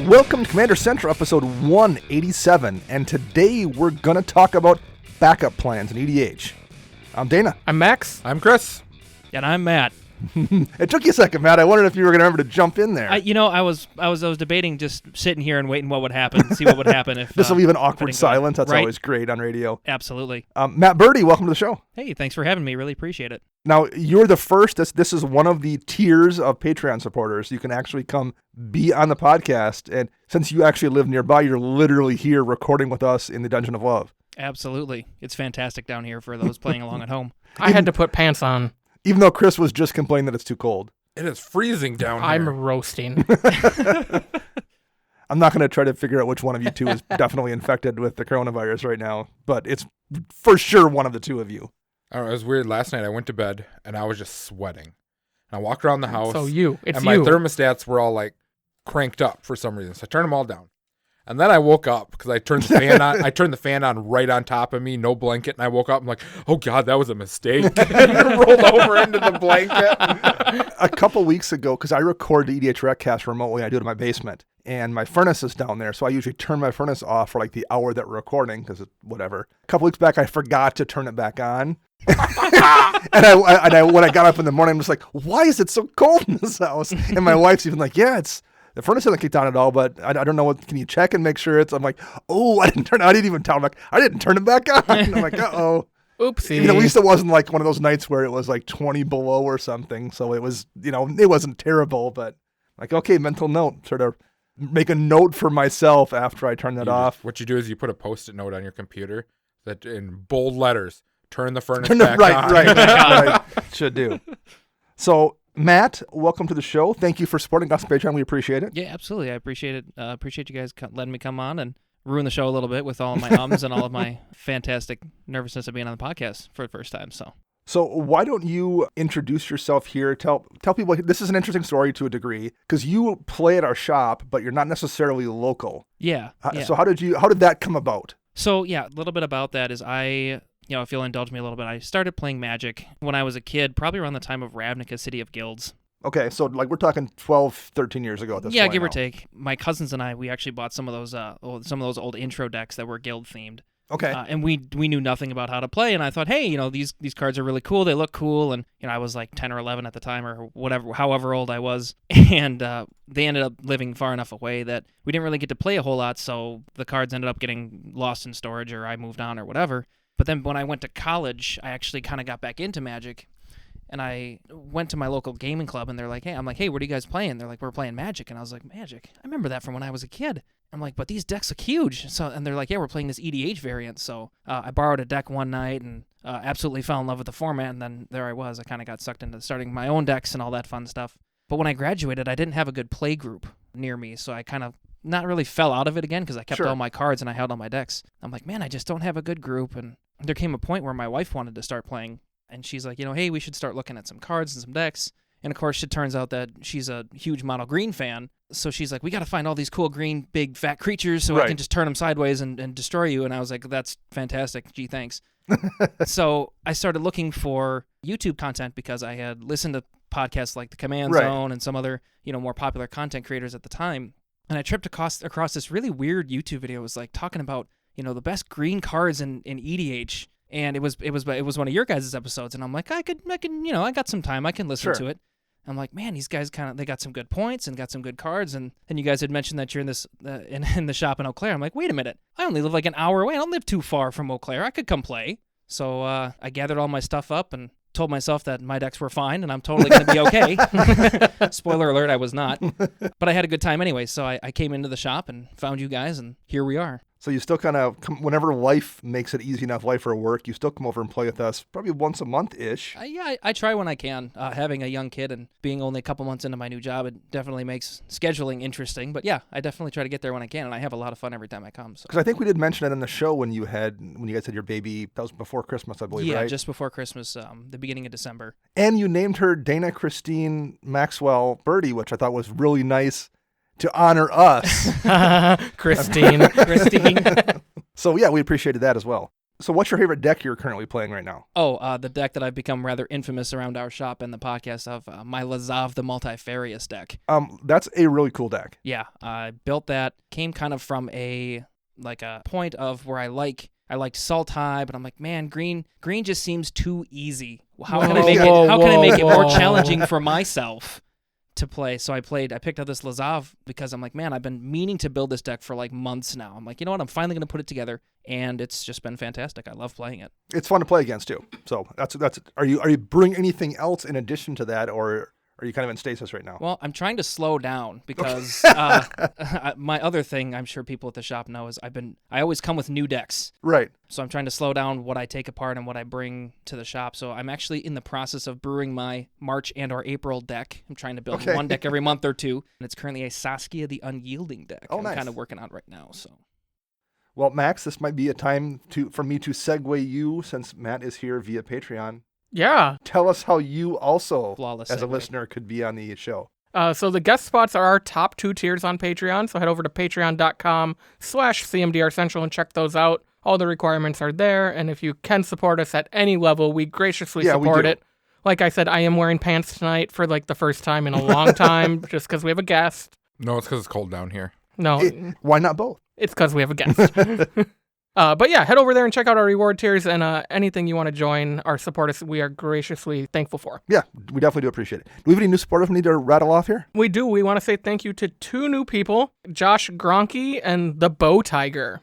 Welcome to Commander Central, episode 187, and today we're going to talk about backup plans in EDH. I'm Dana. I'm Max. I'm Chris. And I'm Matt. It took you a second, Matt. I wondered if you were going to remember to jump in there. I was debating just sitting here and waiting what would happen, see what would happen if This will leave an awkward silence. That's right? always great on radio. Absolutely. Matt Birdie, welcome to the show. Hey, thanks for having me. Really appreciate it. Now, you're the first. This is one of the tiers of Patreon supporters. You can actually come be on the podcast. And since you actually live nearby, you're literally here recording with us in the Dungeon of Love. Absolutely. It's fantastic down here for those playing along at home. I had to put pants on. Even though Chris was just complaining that it's too cold. It is freezing down here. I'm roasting. I'm not going to try to figure out which one of you two is definitely infected with the coronavirus right now, but it's for sure one of the two of you. I don't know, it was weird. Last night I went to bed and I was just sweating. And I walked around the house. So it's and my you. thermostats were all like cranked up for some reason. So I turned them all down. And then I woke up because I turned the fan on. I turned the fan on right on top of me, no blanket. And I woke up. I'm like, oh God, that was a mistake. And I rolled over into the blanket. A couple weeks ago, because I record the EDH Recast remotely, I do it in my basement. And my furnace is down there, so I usually turn my furnace off for like the hour that we're recording, because it's whatever. A couple weeks back, I forgot to turn it back on. and I when I got up in the morning, I'm just like, why is it so cold in this house? And my wife's even like, yeah, the furnace hasn't kicked on at all, but I don't know what. Can you check and make sure it's? I'm like, oh, I didn't even tell him. Like, I didn't turn it back on. And I'm like, uh-oh. Oopsie. At least it wasn't like one of those nights where it was like 20 below or something. So it was, it wasn't terrible, but like, okay, mental note, sort of make a note for myself after I turn that off. What you do is you put a Post-it note on your computer that in bold letters, turn the furnace back on. Right. Should do. So, Matt, welcome to the show. Thank you for supporting us on Patreon. We appreciate it. Yeah, absolutely. I appreciate it. Appreciate you guys letting me come on and ruin the show a little bit with all of my ums and all of my fantastic nervousness of being on the podcast for the first time. So why don't you introduce yourself here? Tell people, this is an interesting story to a degree, because you play at our shop, but you're not necessarily local. Yeah. So how did that come about? So yeah, a little bit about that is if you'll indulge me a little bit, I started playing Magic when I was a kid, probably around the time of Ravnica City of Guilds. Okay, so like we're talking 12, 13 years ago at this point. Yeah, give now. or take. My cousins and I, we actually bought some of those old intro decks that were guild themed. Okay. And we knew nothing about how to play, and I thought, hey, these cards are really cool. They look cool, and I was like 10 or 11 at the time, or whatever, however old I was, and they ended up living far enough away that we didn't really get to play a whole lot. So the cards ended up getting lost in storage, or I moved on, or whatever. But then when I went to college, I actually kind of got back into Magic. And I went to my local gaming club, and they're like, I'm like, hey, what are you guys playing? They're like, we're playing Magic. And I was like, Magic? I remember that from when I was a kid. I'm like, but these decks look huge. And they're like, yeah, we're playing this EDH variant. So I borrowed a deck one night and absolutely fell in love with the format. And then there I was. I kind of got sucked into starting my own decks and all that fun stuff. But when I graduated, I didn't have a good play group near me. So I kind of not really fell out of it again because I kept all my cards and I held all my decks. I'm like, man, I just don't have a good group. And there came a point where my wife wanted to start playing. And she's like, hey, we should start looking at some cards and some decks. And, of course, it turns out that she's a huge mono green fan. So she's like, we got to find all these cool green, big, fat creatures so I can just turn them sideways and destroy you. And I was like, that's fantastic. Gee, thanks. So I started looking for YouTube content because I had listened to podcasts like The Command Zone and some other, more popular content creators at the time. And I tripped across this really weird YouTube video. It was like talking about, the best green cards in EDH. And it was one of your guys' episodes, and I'm like, I got some time, I can listen to it. I'm like, man, these guys they got some good points and got some good cards, and you guys had mentioned that you're in this in the shop in Eau Claire. I'm like, wait a minute, I only live like an hour away. I don't live too far from Eau Claire. I could come play. So I gathered all my stuff up and told myself that my decks were fine and I'm totally going to be okay. Spoiler alert, I was not. But I had a good time anyway, so I came into the shop and found you guys, and here we are. So you still kind of, whenever life makes it easy enough, life or work, you still come over and play with us probably once a month-ish. Yeah, I try when I can. Having a young kid and being only a couple months into my new job, it definitely makes scheduling interesting. But yeah, I definitely try to get there when I can, and I have a lot of fun every time I come. Because I think we did mention it in the show when you guys had your baby. That was before Christmas, I believe, right? Yeah, just before Christmas, the beginning of December. And you named her Dana Christine Maxwell Birdie, which I thought was really nice to honor us. Christine. So yeah, we appreciated that as well. So what's your favorite deck you're currently playing right now? Oh, the deck that I've become rather infamous around our shop and the podcast of my Lazav the Multifarious deck. That's a really cool deck. Yeah, I built that. Came kind of from a point of where I liked Sultai, but I'm like, man, green just seems too easy. How can I make it more challenging for myself to play? So I picked up this Lazav because I'm like, man, I've been meaning to build this deck for like months now. I'm like, you know what? I'm finally going to put it together, and it's just been fantastic. I love playing it. It's fun to play against too. So that's. Are you brewing anything else in addition to that, or are you kind of in stasis right now? Well, I'm trying to slow down because my other thing I'm sure people at the shop know is I always come with new decks. Right. So I'm trying to slow down what I take apart and what I bring to the shop. So I'm actually in the process of brewing my March and or April deck. I'm trying to build one deck every month or two, and it's currently a Saskia the Unyielding deck. Oh, I'm nice. kind of working on right now. So. Well, Max, this might be a time for me to segue you, since Matt is here via Patreon. Yeah. Tell us how you also, Flawless as a segue. listener, could be on the show. So the guest spots are our top 2 tiers on Patreon. So head over to patreon.com/CMDR Central and check those out. All the requirements are there. And if you can support us at any level, we graciously support it. Like I said, I am wearing pants tonight for like the first time in a long time, just because we have a guest. No, it's because it's cold down here. No, Why not both? it's because we have a guest. But yeah, head over there and check out our reward tiers, and anything you want to join or support us, we are graciously thankful for. Yeah, we definitely do appreciate it. Do we have any new supporters we need to rattle off here? We do. We want to say thank you to 2 new people, Josh Gronke and the Bow Tiger.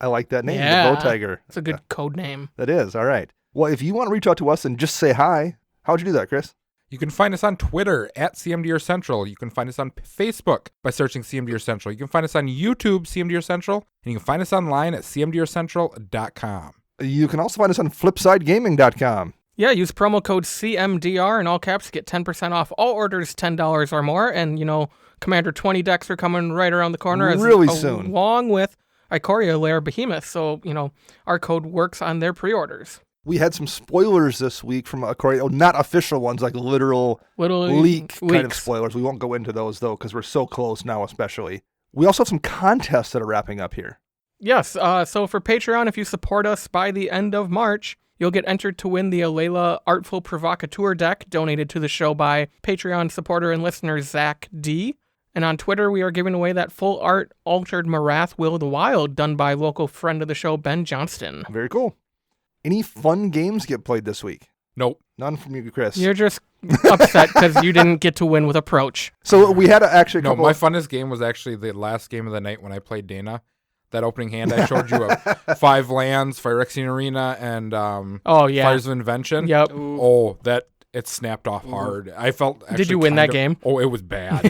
I like that name, Yeah. the Bow Tiger. It's a good code name. That is, all right. Well, if you want to reach out to us and just say hi, how would you do that, Chris? You can find us on Twitter at CMDR Central. You can find us on Facebook by searching CMDR Central. You can find us on YouTube, CMDR Central, and you can find us online at CMDRCentral.com. You can also find us on FlipsideGaming.com. Yeah, use promo code CMDR in all caps to get 10% off all orders $10 or more. And, Commander 20 decks are coming right around the corner. Really soon. Along with Ikoria Lair Behemoth. So, our code works on their pre-orders. We had some spoilers this week from Ikoria. Not official ones, like literal leak kind of spoilers. We won't go into those, though, because we're so close now, especially. We also have some contests that are wrapping up here. Yes. So for Patreon, if you support us by the end of March, you'll get entered to win the Alayla Artful Provocateur deck donated to the show by Patreon supporter and listener Zach D. And on Twitter, we are giving away that full art Altered Marath Will of the Wild done by local friend of the show, Ben Johnston. Very cool. Any fun games get played this week? Nope. None from you, Chris. You're just upset because you didn't get to win with Approach. So we had actually No, my funnest game was actually the last game of the night when I played Dana. That opening hand I showed you of 5 lands, Phyrexian Arena, and Fires of Invention. Yep. Oh, it snapped off hard. I felt. Did you win that game? Oh, it was bad.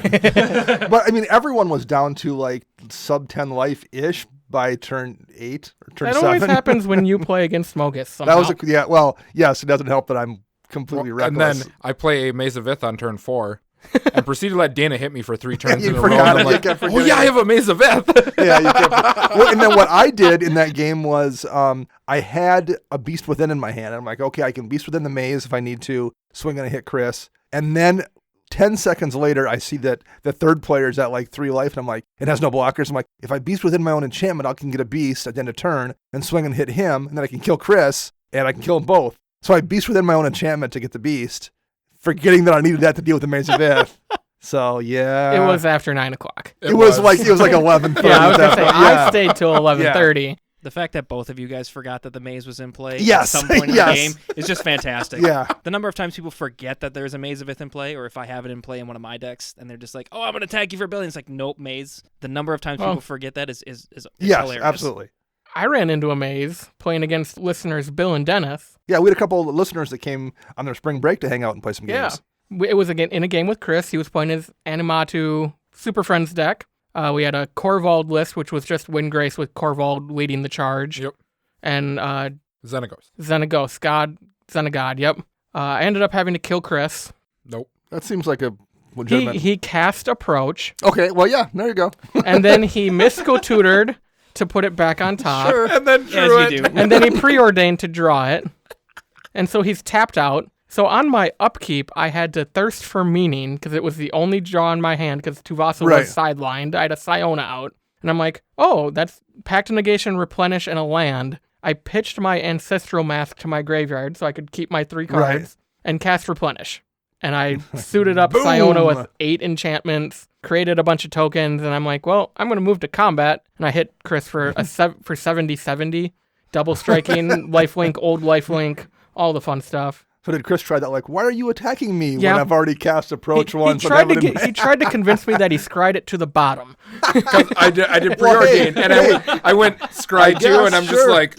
But I mean, everyone was down to like sub 10 life ish by turn 8 or turn 7. That always happens when you play against Smogus somehow. That was well, yes, it doesn't help that I'm completely reckless. And then I play a Maze of Ith on turn 4. And proceed to let Dana hit me for 3 turns in a row. Forgot And I'm it. like, oh yeah, I have a Maze of Ith. Yeah, you can't. Well, and then what I did in that game was I had a Beast Within in my hand. And I'm like, okay, I can Beast Within the maze if I need to, swing and hit Chris. And then 10 seconds later, I see that the third player is at like 3 life, and I'm like, it has no blockers. I'm like, if I Beast Within my own enchantment, I can get a Beast at the end of turn and swing and hit him, and then I can kill Chris, and I can kill them both. So I Beast Within my own enchantment to get the Beast, forgetting that I needed that to deal with the Maze of Ith. So yeah, it was after 9 o'clock. It was like 11:30. Yeah, I was gonna say I stayed till 11:30. Yeah. The fact that both of you guys forgot that the maze was in play Yes. at some point in the game is just fantastic. Yeah. The number of times people forget that there's a Maze of Ith in play, or if I have it in play in one of my decks, and they're just like, oh, I'm going to tag you for a billion. It's like, nope, maze. The number of times people forget that is yes, hilarious. Absolutely. I ran into a maze playing against listeners Bill and Dennis. Yeah, we had a couple of listeners that came on their spring break to hang out and play some games. Yeah. It was in a game with Chris. He was playing his Animatu Super Friends deck. We had a Korvald list, which was just Windgrace with Korvald leading the charge. Yep. And Xenagos. Xenagod, yep. I ended up having to kill Chris. Nope. That seems like a legitimate... He cast Approach. Okay, well, yeah, there you go. And then he Mystical Tutored to put it back on top. Sure. And then drew it. And then he preordained to draw it. And so he's tapped out. So on my upkeep, I had to Thirst for Meaning because it was the only draw in my hand because Tuvasa was sidelined. I had a Siona out. And I'm like, oh, that's Pact of Negation, Replenish, and a land. I pitched my Ancestral Mask to my graveyard so I could keep my 3 cards and cast Replenish. And I suited up Boom! Siona with 8 enchantments, created a bunch of tokens, and I'm like, well, I'm going to move to combat. And I hit Chris for for 70-70, double striking, lifelink, old lifelink, all the fun stuff. So did Chris try that? Like, why are you attacking me Yeah. when I've already cast Approach once? He tried to convince me that he scryed it to the bottom. Because I did Well, hey, preordain, and I went scry 2, guess, and I'm just sure. like,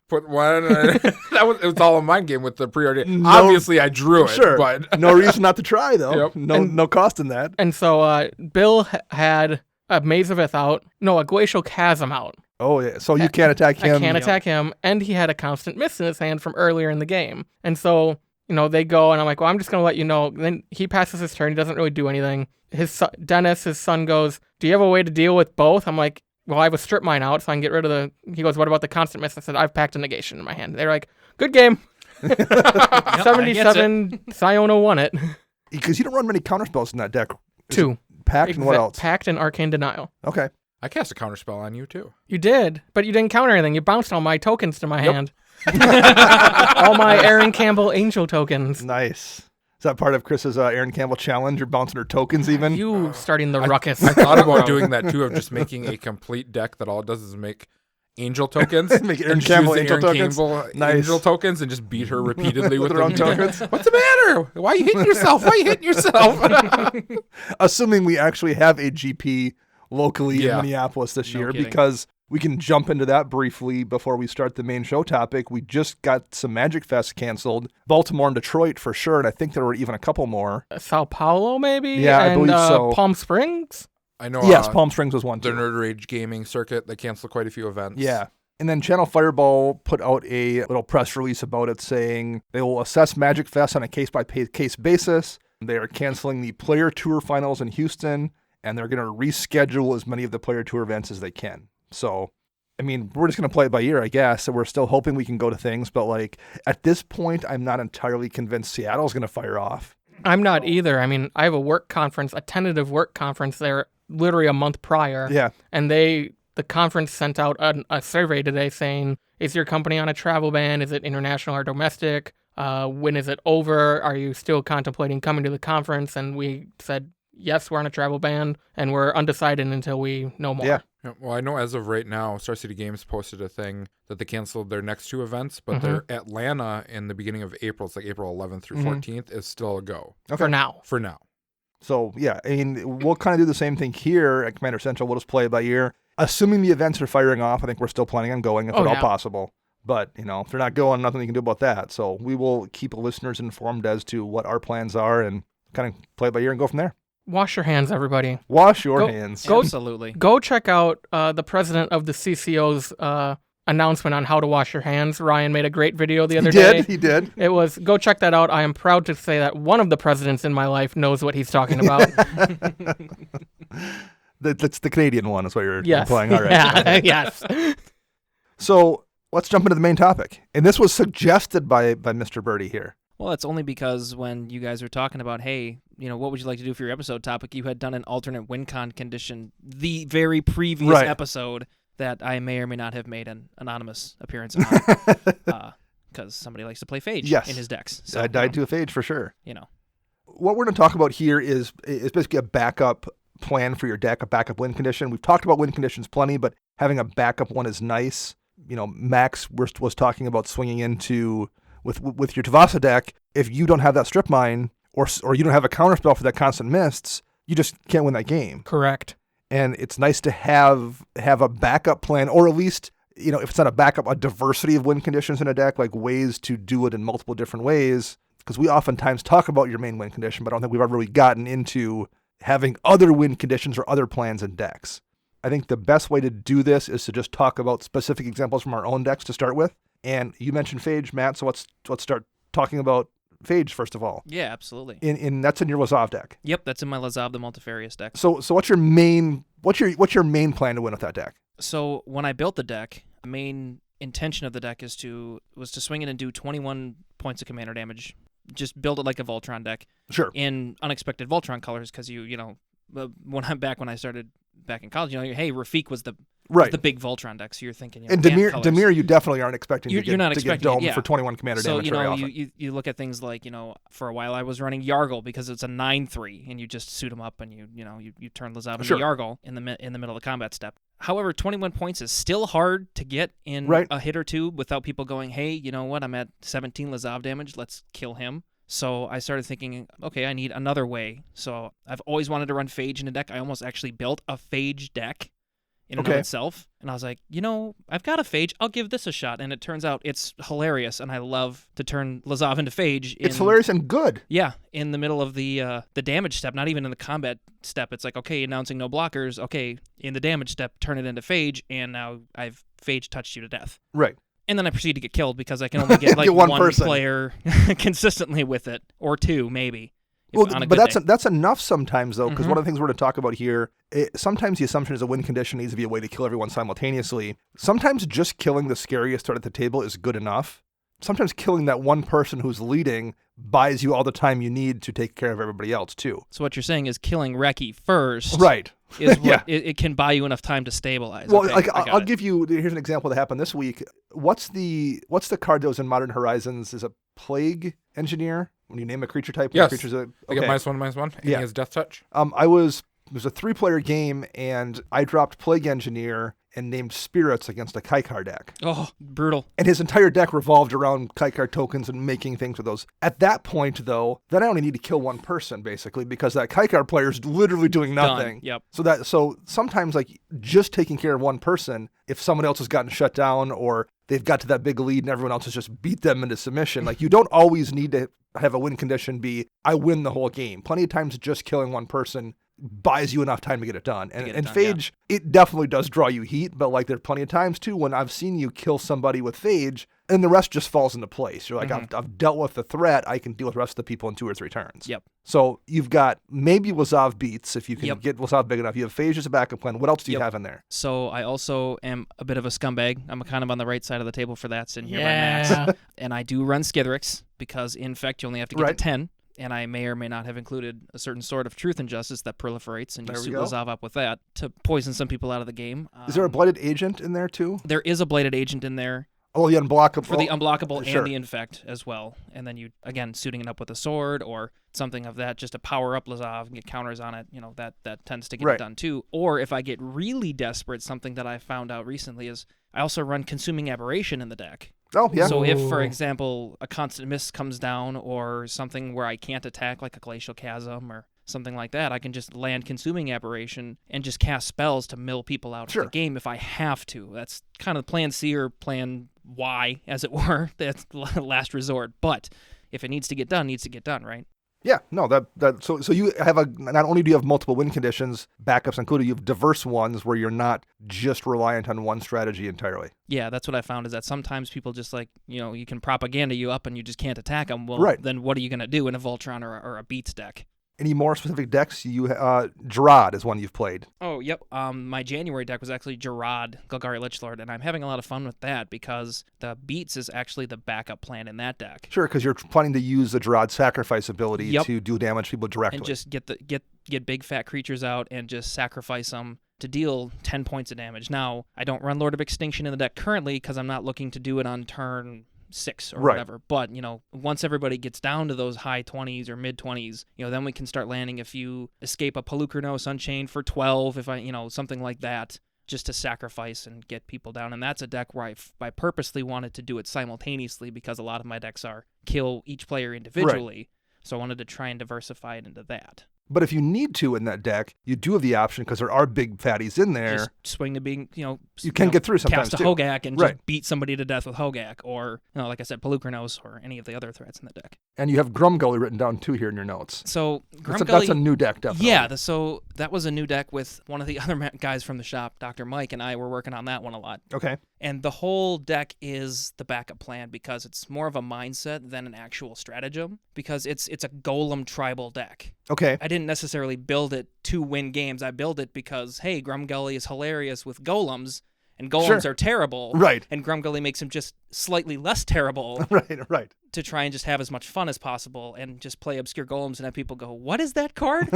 put 1. It was all a mind game with the preordain. No- Obviously, I drew it, Sure. but No reason not to try, though. Yep. No cost in that. And so Bill had a Maze of Ith out. No, a Glacial Chasm out. Oh, yeah. So you can't attack him. I can't attack him, and he had a Constant Miss in his hand from earlier in the game. And so, they go, and I'm like, well, I'm just going to let you know. Then he passes his turn. He doesn't really do anything. Dennis, his son, goes, do you have a way to deal with both? I'm like, well, I have a Strip Mine out, so I can get rid of the... He goes, what about the Constant Miss? I said, I've packed a negation in my hand. They're like, good game. 77, Siona won it. Because you don't run many counterspells in that deck. Is 2. it Packed and what else? Packed and Arcane Denial. Okay. I cast a counterspell on you too. You did, but you didn't counter anything. You bounced all my tokens to my hand. All my Aaron Campbell Angel tokens. Nice. Is that part of Chris's Aaron Campbell challenge? You're bouncing her tokens even? You starting the ruckus. I thought about doing that too, of just making a complete deck that all it does is make angel tokens. Make Aaron and just Campbell use the angel Aaron tokens? Campbell Nice. angel tokens and just beat her repeatedly with her own them. tokens? What's the matter? Why are you hitting yourself? Why are you hitting yourself? Assuming we actually have a GP locally in Yeah. Minneapolis this No year, kidding. because we can jump into that briefly before we start the main show topic. We just got some Magic Fest canceled. Baltimore and Detroit for sure, and I think there were even a couple more. Sao Paulo, maybe? Yeah, I and, believe so. Palm Springs? I know. Yes, Palm Springs was one The too. Nerd Rage gaming circuit, they canceled quite a few events. Yeah. And then Channel Fireball put out a little press release about it saying they will assess Magic Fest on a case-by-case basis. They are canceling the Player Tour finals in Houston, and they're going to reschedule as many of the Player Tour events as they can. So, I mean, we're just going to play it by ear, I guess. So we're still hoping we can go to things. But, like, at this point, I'm not entirely convinced Seattle's going to fire off. I'm not either. I mean, I have a tentative work conference there literally a month prior. Yeah. And the conference sent out a survey today saying, is your company on a travel ban? Is it international or domestic? When is it over? Are you still contemplating coming to the conference? And we said, yes, we're on a travel ban, and we're undecided until we know more. Yeah. Yeah, well, I know as of right now, Star City Games posted a thing that they canceled their next 2 events, but their Atlanta in the beginning of April, it's like April 11th through 14th, is still a go. For now. For now. So, yeah, I mean, we'll kind of do the same thing here at Commander Central. We'll just play it by ear. Assuming the events are firing off, I think we're still planning on going if at all possible. But, if they're not going, nothing you can do about that. So we will keep listeners informed as to what our plans are and kind of play it by ear and go from there. Wash your hands, everybody. Wash your hands. Absolutely. Go check out the president of the CCO's announcement on how to wash your hands. Ryan made a great video the other day. He did. It was, go check that out. I am proud to say that one of the presidents in my life knows what he's talking about. That's the Canadian one is what you're Yes. playing. All right. Yeah, yes. So let's jump into the main topic. And this was suggested by Mr. Birdie here. Well, that's only because when you guys were talking about, hey, what would you like to do for your episode topic, you had done an alternate win con condition the very previous episode that I may or may not have made an anonymous appearance on because somebody likes to play Phage in his decks. So, I died to a Phage for sure. What we're going to talk about here is basically a backup plan for your deck, a backup win condition. We've talked about win conditions plenty, but having a backup one is nice. Max was talking about swinging into with your Vasa deck. If you don't have that strip mine or you don't have a counterspell for that constant mists, you just can't win that game. Correct. And it's nice to have a backup plan, or at least, if it's not a backup, a diversity of win conditions in a deck, like ways to do it in multiple different ways. Because we oftentimes talk about your main win condition, but I don't think we've ever really gotten into having other win conditions or other plans in decks. I think the best way to do this is to just talk about specific examples from our own decks to start with. And you mentioned Phage, Matt, so let's start talking about Phage first of all. Yeah, absolutely. That's in your Lazav deck. Yep, that's in my Lazav the Multifarious deck. So what's your main plan to win with that deck? So when I built the deck, the main intention of the deck was to swing in and do 21 points of commander damage. Just build it like a Voltron deck. Sure. In unexpected Voltron colors, because when I started back in college, hey, Rafiq was the Right. The big Voltron deck, so you're thinking, And ant Demir, colors. Demir, you definitely aren't expecting You're not to get expecting it, domed yeah. for 21 commander So, damage very often. you look at things like, for a while I was running Yargle because it's a 9/3, and you just suit them up and you turn Lazav into Sure. Yargle in the middle of the combat step. However, 21 points is still hard to get in Right. a hit or two without people going, hey, you know what, I'm at 17 Lazav damage, let's kill him. So I started thinking, okay, I need another way. So I've always wanted to run Phage in a deck. I almost actually built a Phage deck in and of itself. And I was like, I've got a Phage. I'll give this a shot. And it turns out it's hilarious. And I love to turn Lazav into Phage. It's hilarious and good. Yeah, in the middle of the damage step, not even in the combat step. It's like, okay, announcing no blockers. Okay, in the damage step, turn it into Phage. And now I've Phage touched you to death. Right. And then I proceed to get killed because I can only get like Get one one person. player consistently with it, or two maybe. Well, on a but good day. that's enough sometimes though, because Mhm. one of the things we're going to talk about here, sometimes the assumption is a win condition needs to be a way to kill everyone simultaneously. Sometimes just killing the scariest card at the table is good enough. Sometimes killing that one person who's leading buys you all the time you need to take care of everybody else too. So what you're saying is killing Reki first, Right. Is what Yeah. it can buy you enough time to stabilize. Well, Okay, like I got I'll it. give you. Here's an example that happened this week. What's the card that was in Modern Horizons? Is a Plague Engineer when you name a creature type? Yes. Creatures that, I get okay. -1/-1, and Yeah. he has Death Touch. It was a 3-player game, and I dropped Plague Engineer and named Spirits against a Kaikar deck. Oh, brutal. And his entire deck revolved around Kaikar tokens and making things with those. At that point, though, then I only need to kill one person, basically, because that Kaikar player is literally doing nothing. Done. Yep. So sometimes, like, just taking care of one person, if someone else has gotten shut down or they've got to that big lead and everyone else has just beat them into submission, like, you don't always need to have a win condition be, I win the whole game. Plenty of times just killing one person buys you enough time to get it done. And Phage, it definitely does draw you heat, but like there are plenty of times too when I've seen you kill somebody with Phage and the rest just falls into place. You're like, I've dealt with the threat, I can deal with the rest of the people in 2 or 3 turns. Yep. So you've got maybe Lazav beats if you can Yep. get Lazav big enough. You have Phage as a backup plan. What else do you have in there? So I also am a bit of a scumbag. I'm kind of on the right side of the table for that, sitting here by Yeah. Max. And I do run Skithrix because in fact you only have to get to Right. 10. And I may or may not have included a certain sort of truth and justice that proliferates, and you There we suit go. Lazav up with that to poison some people out of the game. Is there a Blighted Agent in there too? There is a Blighted Agent in there Oh, the unblockable. for the unblockable sure. and the infect as well. And then you, again, suiting it up with a sword or something of that just to power up Lazav and get counters on it. That tends to get Right. it done too. Or if I get really desperate, something that I found out recently is I also run Consuming Aberration in the deck. Oh, yeah. So if, for Ooh. example, a Constant Mist comes down or something where I can't attack, like a Glacial Chasm or something like that, I can just land Consuming Aberration and just cast spells to mill people out Sure. of the game if I have to. That's kind of plan C or plan Y, as it were. That's last resort. But if it needs to get done, it needs to get done, right? Yeah, no, so you have not only do you have multiple win conditions, backups included, you have diverse ones where you're not just reliant on one strategy entirely. Yeah, that's what I found is that sometimes people just like, you can propaganda you up and you just can't attack them. Well, Right. then what are you going to do in a Voltron or a Beats deck? Any more specific decks? Gerard is one you've played. Oh, yep. My January deck was actually Gerard, Golgari Lichlord, and I'm having a lot of fun with that because the Beats is actually the backup plan in that deck. Sure, because you're planning to use the Gerard sacrifice ability Yep. to do damage to people directly. And just get big fat creatures out and just sacrifice them to deal 10 points of damage. Now, I don't run Lord of Extinction in the deck currently because I'm not looking to do it on turn 6 or Right. whatever. But, once everybody gets down to those high 20s or mid 20s, then we can start landing a few Escape a Pelucranos Unchained for 12, if something like that, just to sacrifice and get people down. And that's a deck where I purposely wanted to do it simultaneously because a lot of my decks are kill each player individually. So I wanted to try and diversify it into that. But if you need to in that deck, you do have the option because there are big fatties in there. Just swing to being, You can get through sometimes cast a too. Hogak and Right. just beat somebody to death with Hogak, or like I said, Pelucranos or any of the other threats in the deck. And you have Grumgully written down too here in your notes. So That's Grumgully, a new deck, definitely. yeah. So that was a new deck with one of the other guys from the shop, Dr. Mike, and I were working on that one a lot. Okay. And the whole deck is the backup plan because it's more of a mindset than an actual stratagem because it's a golem tribal deck. Okay. I didn't necessarily build it to win games. I built it because, hey, Grumgully is hilarious with golems, and golems are terrible. Right. And Grumgully makes him just slightly less terrible Right. to try and just have as much fun as possible and just play obscure golems and have people go, what is that card?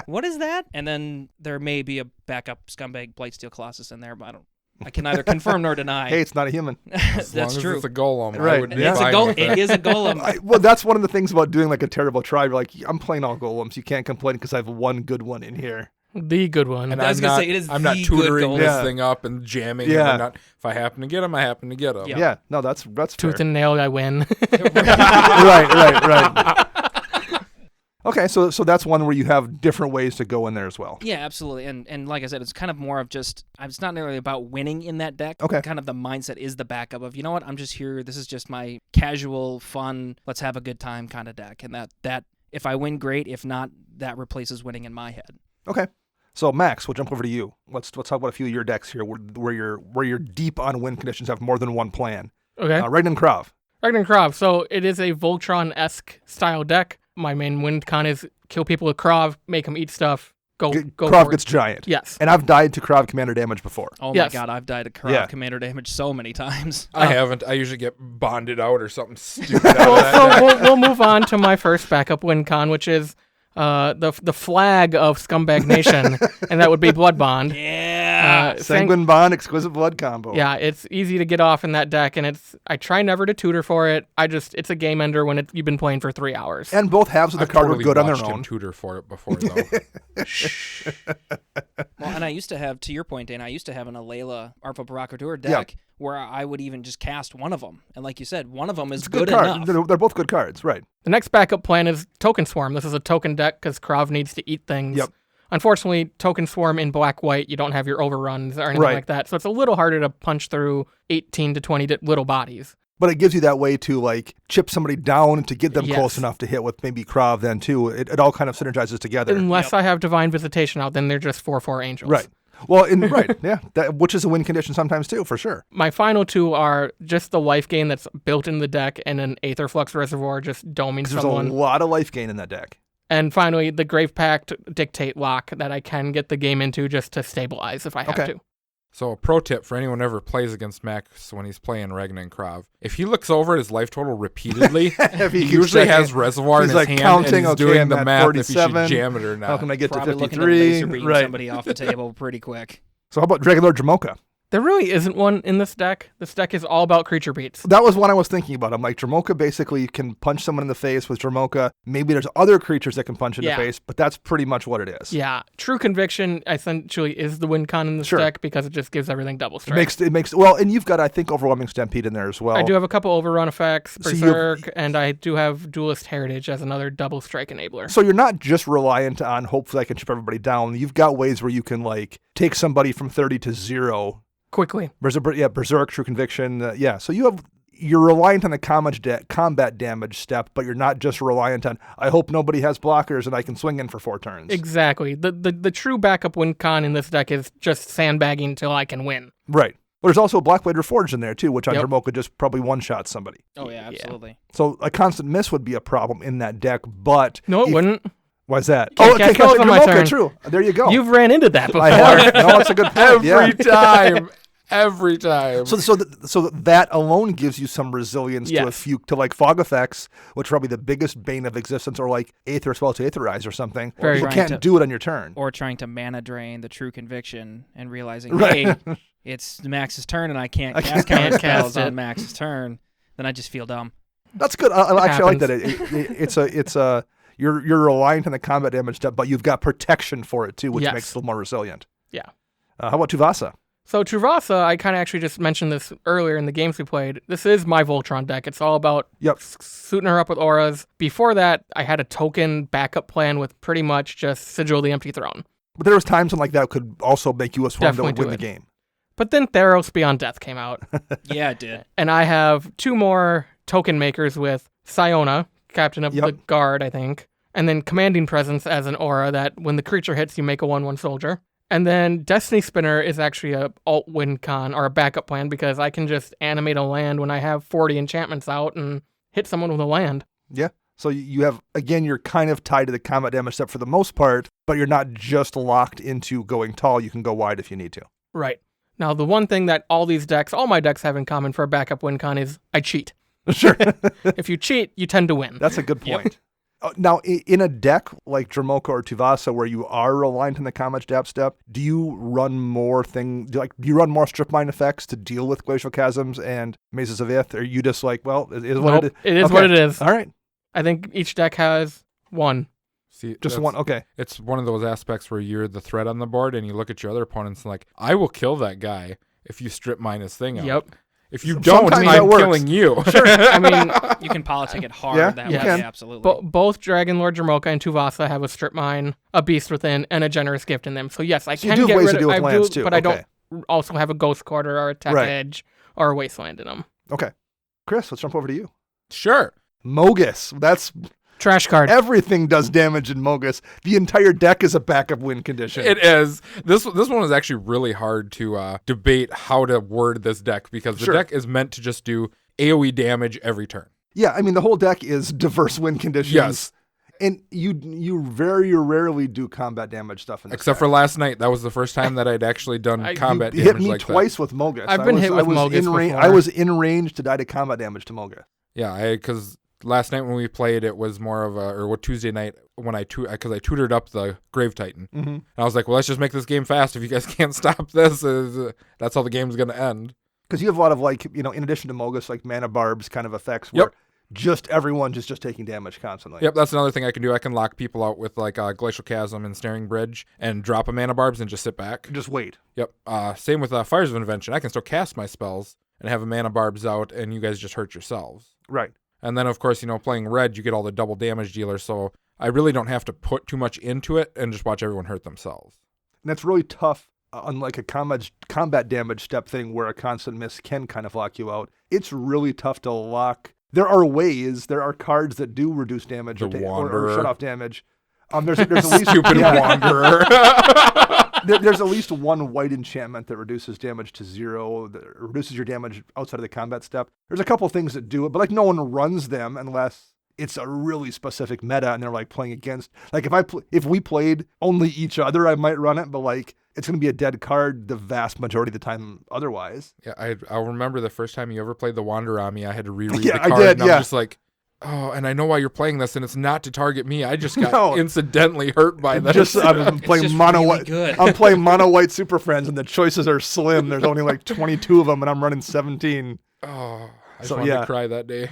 What is that? And then there may be a backup scumbag Blightsteel Colossus in there, but I can neither confirm nor deny. Hey, it's not a human. As That's long true. as it's a golem, Right. I would be Yeah. fine with It is a golem. Well, that's one of the things about doing like a terrible tribe. You're like, I'm playing all golems. You can't complain because I have one good one in here. The good one. And I was I'm gonna not, say, it is I'm not the good tutoring golem. this Yeah. thing up and jamming Yeah. him. Or not. If I happen to get him, I happen to get him. Yeah. Yeah. No, that's fair. Tooth and nail, I win. right. Okay, so that's one where you have different ways to go in there as well. Yeah, absolutely. And like I said, it's kind of more of just, it's not really about winning in that deck. Okay. Kind of the mindset is the backup of, you know what, I'm just here. This is just my casual, fun, let's have a good time kind of deck. And that if I win, great. If not, that replaces winning in my head. Okay. So Max, we'll jump over to you. Let's talk about a few of your decks here where you're deep on win conditions, have more than one plan. Okay. Ragnar Krav. Ragnar Krav. So it is a Voltron-esque style deck. My main win con is kill people with Krav, make them eat stuff, go Krav for gets it. giant. Yes. And I've died to Krav commander damage before. Oh Yes. my God, I've died to Yeah. commander damage so many times. I haven't. I usually get bonded out or something stupid out of that. So we'll move on to my first backup win con, which is the flag of Scumbag Nation, and that would be Blood Bond. Yeah. Sanguine Bond, Exquisite Blood combo. Yeah, it's easy to get off in that deck, and I try never to tutor for it. It's a game ender when you've been playing for 3 hours. And both halves of the I've card totally are good on their watched him own. tutor for it before, though. Well, and I used to have, to your point, Dana, I used to have an Alayla Artful Provocateur deck where I would even just cast one of them. And like you said, one of them is It's a good card. enough. They're both good cards, right? The next backup plan is Token Swarm. This is a token deck because Krav needs to eat things. Yep. Unfortunately, Token Swarm in black-white, you don't have your overruns or anything Right. like that. So it's a little harder to punch through 18 to 20 little bodies. But it gives you that way to like chip somebody down to get them Yes. close enough to hit with maybe Krav then too. It all kind of synergizes together. Unless I have Divine Visitation out, then they're just 4/4 angels. Right. Well, right, yeah, which is a win condition sometimes too, for sure. My final two are just the life gain that's built in the deck and an Aetherflux Reservoir just doming There's someone. a lot of life gain in that deck. And finally, the Grave Pact Dictate lock that I can get the game into just to stabilize if I have Okay. to. So a pro tip for anyone who ever plays against Max when he's playing Ragnar and Krav. If he looks over at his life total repeatedly, If he keeps usually checking, has reservoir in he's his like hand counting, and he's okay, doing I'm the at math if he 47. should jam it or how not. can I get Probably to looking to 53? laser beam Right. somebody off the table pretty quick. So how about Dragonlord Jamoka? There really isn't one in this deck. This deck is all about creature beats. That was one I was thinking about. I'm like, Jamoka basically can punch someone in the face with Jamoka. Maybe there's other creatures that can punch in the Yeah. face, but that's pretty much what it is. Yeah, True Conviction essentially is the win con in this Sure. deck because it just gives everything double It strike. makes well, and you've got, I think, Overwhelming Stampede in there as well. I do have a couple overrun effects, So you have- Berserk, and I do have Duelist Heritage as another double strike enabler. So you're not just reliant on hopefully I can chip everybody down. You've got ways where you can like take somebody from 30 to 0. Quickly. Berserk, True Conviction. So you're reliant on the combat damage step, but you're not just reliant on, I hope nobody has blockers and I can swing in for 4 turns. Exactly. The true backup win con in this deck is just sandbagging until I can win. Right. Well, there's also a Blackblade Reforged in there too, which on Yep. Jamoka just probably one-shot somebody. Oh, yeah, absolutely. So a constant miss would be a problem in that deck, but... No, it wouldn't. Why is that? Can't Oh, cast okay, spells on my Jamoka, turn. true. There you go. You've ran into that before. I have. No, that's a good point. Every time. Every time. So that alone gives you some resilience to a Yes. few, to like fog effects, which are probably the biggest bane of existence, or like Aether Spell to Aetherize or something. Very You right. can't do it on your turn. Or trying to mana drain the True Conviction and realizing, Right. hey, it's Max's turn and I can't I cast can't counter cast spells it. on Max's turn. Then I just feel dumb. That's good. I actually like happens. that. It's a you're reliant on the combat damage step, but you've got protection for it too, which Yes. makes it a little more resilient. Yeah. How about Tuvasa? So Truvasa, I kind of actually just mentioned this earlier in the games we played. This is my Voltron deck. It's all about Yep. suiting her up with auras. Before that, I had a token backup plan with pretty much just Sigil the Empty Throne. But there was times when like that could also make you a swarm to Definitely win do the it. game. But then Theros Beyond Death came out. Yeah, it did. And I have 2 more token makers with Siona, Captain of Yep. the Guard, I think. And then Commanding Presence as an aura that when the creature hits, you make a 1/1 soldier. And then Destiny Spinner is actually a alt win con or a backup plan because I can just animate a land when I have 40 enchantments out and hit someone with a land. Yeah. So you have, again, you're kind of tied to the combat damage step for the most part, but you're not just locked into going tall. You can go wide if you need to. Right. Now, the one thing that all my decks have in common for a backup win con is I cheat. Sure. If you cheat, you tend to win. That's a good point. Now, in a deck like Dromoka or Vasa, where you are reliant on the Combat Dap step, do you run more do you run more strip mine effects to deal with Glacial Chasms and Mazes of Ith? Or are you just like, well, it is what it is? It is what it is. All right. I think each deck has one. See, Just one. Okay. It's one of those aspects where you're the threat on the board and you look at your other opponents and like, I will kill that guy if you strip mine his thing out. Yep. If you don't, Sometimes that I'm works. killing you. Sure. I mean, You can politic it hard Yeah, that you way, can. absolutely. both Dragon Lord Dromoka and Tuvasa have a strip mine, a Beast Within, and a Generous Gift in them. So yes, I So you can do get have ways rid to of deal with lands too. but I Okay. don't also have a Ghost Quarter or a Tech Right. Edge or a Wasteland in them. Okay. Chris, let's jump over to you. Sure. Mogus. That's Trash card. everything does damage in Mogus. The entire deck is a backup win condition. It is. This one was actually really hard to debate how to word this deck because the Sure. deck is meant to just do AoE damage every turn. Yeah, I mean the whole deck is diverse win conditions. Yes. And you very rarely do combat damage stuff in this Except deck. for last night. That was the first time that I'd actually done combat You damage hit me like twice with Mogus. I've been hit with Mogus in range. before. I was in range to die to combat damage to Mogus. that. Yeah, because last night when we played, it was more of Tuesday night when because I tutored up the Grave Titan. Mm-hmm. And I was like, well, let's just make this game fast. If you guys can't stop this, that's how the game's going to end. Because you have a lot of in addition to Mogus, like mana barbs kind of effects where Yep. just everyone just taking damage constantly. Yep, that's another thing I can do. I can lock people out with like Glacial Chasm and Snaring Bridge and drop a mana barbs and just sit back. Just wait. Yep. Same with Fires of Invention. I can still cast my spells and have a mana barbs out, and you guys just hurt yourselves. Right. And then, of course, playing red, you get all the double damage dealers, so I really don't have to put too much into it and just watch everyone hurt themselves. And that's really tough, unlike a combat damage step thing where a constant miss can kind of lock you out. It's really tough to lock. There are cards that do reduce damage The or Wanderer. shut off damage. There's at least Stupid Wanderer. There's at least one white enchantment that reduces damage to 0, that reduces your damage outside of the combat step. There's a couple things that do it, but no one runs them unless it's a really specific meta and they're playing against. If we played only each other, I might run it, but it's going to be a dead card the vast majority of the time otherwise. Yeah, I'll remember the first time you ever played the Wanderer on me, I had to reread Yeah, the card, I did, and yeah. I'm just like, oh, and I know why you're playing this, and it's not to target me. I just got No. incidentally hurt by this. I'm playing just mono really white. good. I'm playing mono white Super Friends, and the choices are slim. There's only 22 of them, and I'm running 17. Oh, I just So, wanted yeah. to cry that day.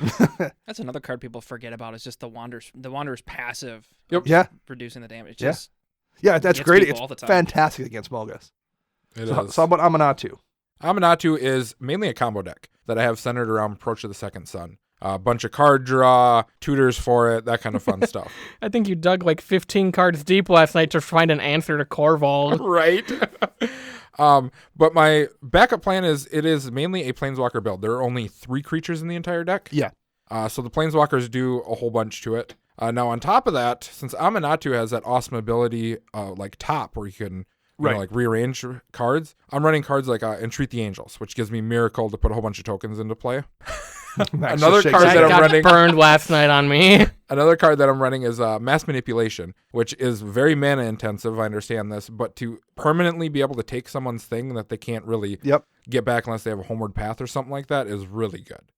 That's another card people forget about. Is just the Wanderer's passive. Yep. Yeah, Reducing the damage. Yeah. Just yeah, that's Gets great. people It's all the time. fantastic against Mogus. It So is. how about Amanatu? Amanatu is mainly a combo deck that I have centered around Approach of the Second Sun. A bunch of card draw, tutors for it, that kind of fun stuff. I think you dug 15 cards deep last night to find an answer to Corval. Right? But my backup plan is it is mainly a Planeswalker build. There are only 3 creatures in the entire deck. Yeah. So the Planeswalkers do a whole bunch to it. Now, on top of that, since Amanatu has that awesome ability top where you can rearrange cards, I'm running cards like Entreat the Angels, which gives me Miracle to put a whole bunch of tokens into play. Max Another just shakes card his that head. I'm got running- burned last night on me. Another card that I'm running is Mass Manipulation, which is very mana intensive, I understand this, but to permanently be able to take someone's thing that they can't really Yep. get back unless they have a homeward path or something like that is really good.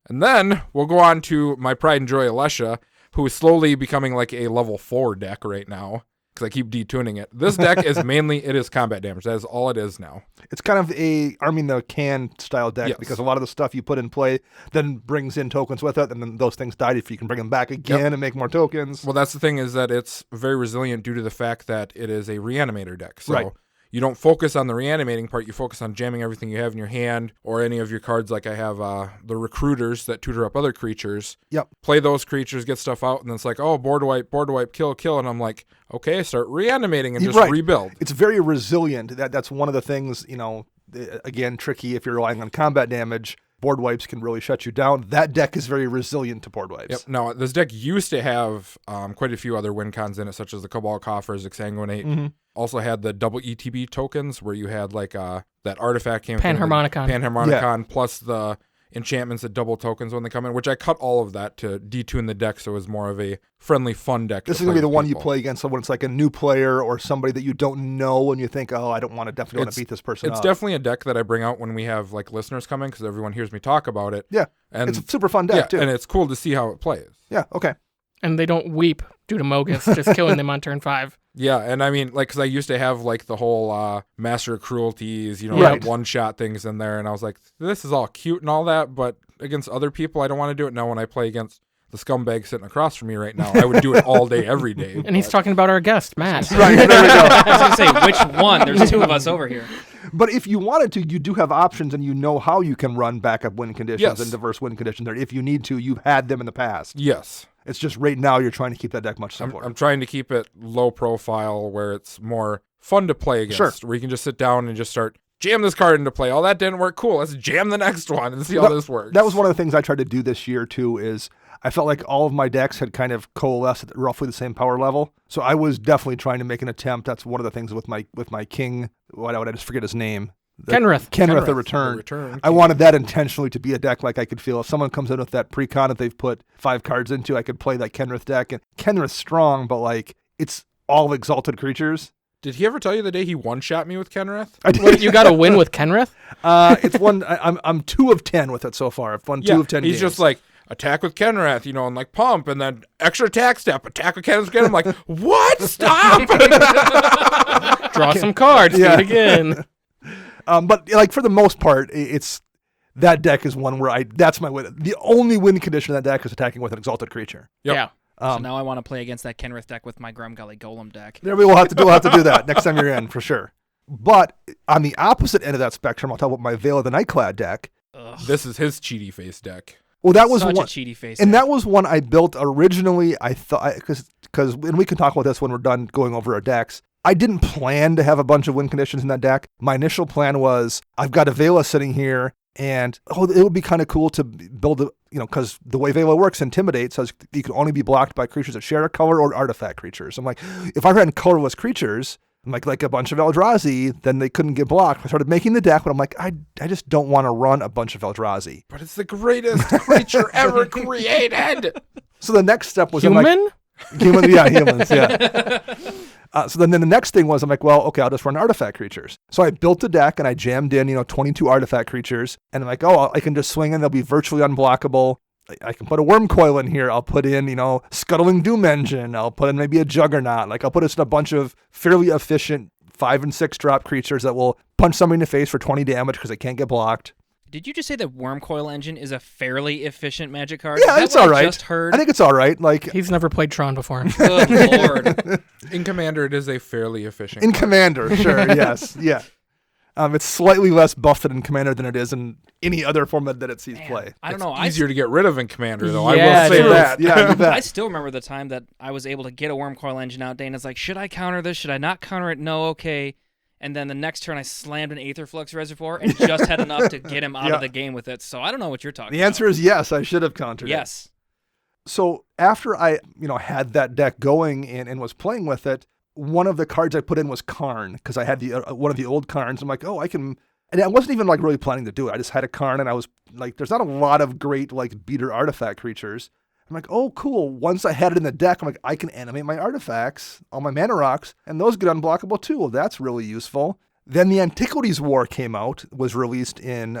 And then we'll go on to my pride and joy, Alesha, who is slowly becoming a level 4 deck right now, because I keep detuning it. This deck is mainly, it is combat damage. That is all it is now. It's kind of a Arming the Can style deck Yes. because a lot of the stuff you put in play then brings in tokens with it, and then those things died if you can bring them back again and make more tokens. Well, that's the thing, is that it's very resilient due to the fact that it is a reanimator deck. So Right. you don't focus on the reanimating part. You focus on jamming everything you have in your hand or any of your cards. Like I have the recruiters that tutor up other creatures. Yep. Play those creatures, get stuff out, and then it's like, oh, board wipe, kill. And I'm like, okay, start reanimating and just Right. rebuild. It's very resilient. That's one of the things, again, tricky if you're relying on combat damage. Board wipes can really shut you down. That deck is very resilient to board wipes. Yep. Now, this deck used to have quite a few other win cons in it, such as the Cobalt Coffers, Exsanguinate. Mm-hmm. Also had the double ETB tokens where you had that artifact came Panharmonicon. Panharmonicon plus the enchantments that double tokens when they come in, which I cut all of that to detune the deck so it was more of a friendly, fun deck. This is going to be the one you play against when it's like a new player or somebody that you don't know and you think, oh, I definitely want to beat this person It's up. definitely a deck that I bring out when we have like listeners come in because everyone hears me talk about it. Yeah, and it's a super fun deck, too. And it's cool to see how it plays. Yeah, okay. And they don't weep due to Mogus just killing them on turn 5. Yeah, and I mean, like, because I used to have, like, the whole Master of Cruelties, Right. like one-shot things in there, and I was like, this is all cute and all that, but against other people, I don't want to do it. Now, when I play against the scumbag sitting across from me right now, I would do it all day, every day. And he's talking about our guest, Matt. Right, there we go. I was going to say, which one? There's 2 of us over here. But if you wanted to, you do have options and you know how you can run backup win conditions Yes. and diverse win conditions there. If you need to, you've had them in the past. Yes. It's just right now you're trying to keep that deck much simpler. I'm trying to keep it low profile where it's more fun to play against, where you can just sit down and just start jam this card into play. Oh, that didn't work. Cool. Let's jam the next one and see how this works. That was one of the things I tried to do this year too, is I felt like all of my decks had kind of coalesced at roughly the same power level. So I was definitely trying to make an attempt. That's one of the things with my king. Why would I just forget his name? Kenrith the Return. I wanted that intentionally to be a deck like I could feel if someone comes in with that pre-con that they've put 5 cards into, I could play that Kenrith deck. And Kenrith's strong, but like it's all exalted creatures. Did he ever tell you the day he one-shot me with Kenrith? I did. Wait, you got a win with Kenrith? It's one. I'm 2 of 10 with it so far. I've won 2 of 10 He's games. just like, attack with Kenrith, and like pump, and then extra attack step, attack with Kenrith again. I'm like, what? Stop! Draw some cards. Yeah. Do it again. But like for the most part, it's that deck is one where that's my win. The only win condition of that deck is attacking with an exalted creature. Yep. Yeah. So now I want to play against that Kenrith deck with my Grumgully Golem deck. There we'll have to do that next time you're in for sure. But on the opposite end of that spectrum, I'll talk about my Veil of the Nightclad deck. Ugh. This is his cheaty face deck. Well, that was Such one, a cheaty face. and deck. that was one I built originally. I thought because and we can talk about this when we're done going over our decks. I didn't plan to have a bunch of win conditions in that deck. My initial plan was I've got a Vela sitting here, and it would be kind of cool to build because the way Vela works, Intimidate says you can only be blocked by creatures that share a color or artifact creatures. I'm like, if I ran colorless creatures, like a bunch of Eldrazi, then they couldn't get blocked. I started making the deck, but I'm like, I just don't want to run a bunch of Eldrazi. But it's the greatest creature ever created. So the next step was Human? Humans, yeah. So then the next thing was I'm like, well, okay, I'll just run artifact creatures. So I built a deck and I jammed in, 22 artifact creatures. And I'm like, oh, I can just swing in. They'll be virtually unblockable. I can put a Worm Coil in here. I'll put in, Scuttling Doom Engine. I'll put in maybe a Juggernaut. Like I'll put in a bunch of fairly efficient 5 and 6 drop creatures that will punch somebody in the face for 20 damage because they can't get blocked. Did you just say that Worm Coil Engine is a fairly efficient magic card? Yeah, Is that it's what all I right. just heard. I think it's all right. Like He's never played Tron before. Good lord. In Commander, it is a fairly efficient in card. Commander, sure, yes, yeah. It's slightly less buffed in Commander than it is in any other format that it sees Man, play. I don't It's know. easier to get rid of in Commander, though. Yeah, I will say it is. that. Yeah, you bet. I still remember the time that I was able to get a Worm Coil Engine out. Dana's like, should I counter this? Should I not counter it? No, okay. And then the next turn, I slammed an Aetherflux Reservoir and just had enough to get him out Yeah. of the game with it. So I don't know what you're talking The about. answer is yes. I should have countered it. yes. So after I, had that deck going and was playing with it, one of the cards I put in was Karn because I had the one of the old Karns. I'm like, oh, I can. And I wasn't even like really planning to do it. I just had a Karn, and I was like, there's not a lot of great like beater artifact creatures. I'm like, oh, cool. Once I had it in the deck, I'm like, I can animate my artifacts, all my mana rocks, and those get unblockable too. Well, that's really useful. Then the Antiquities War came out, was released in,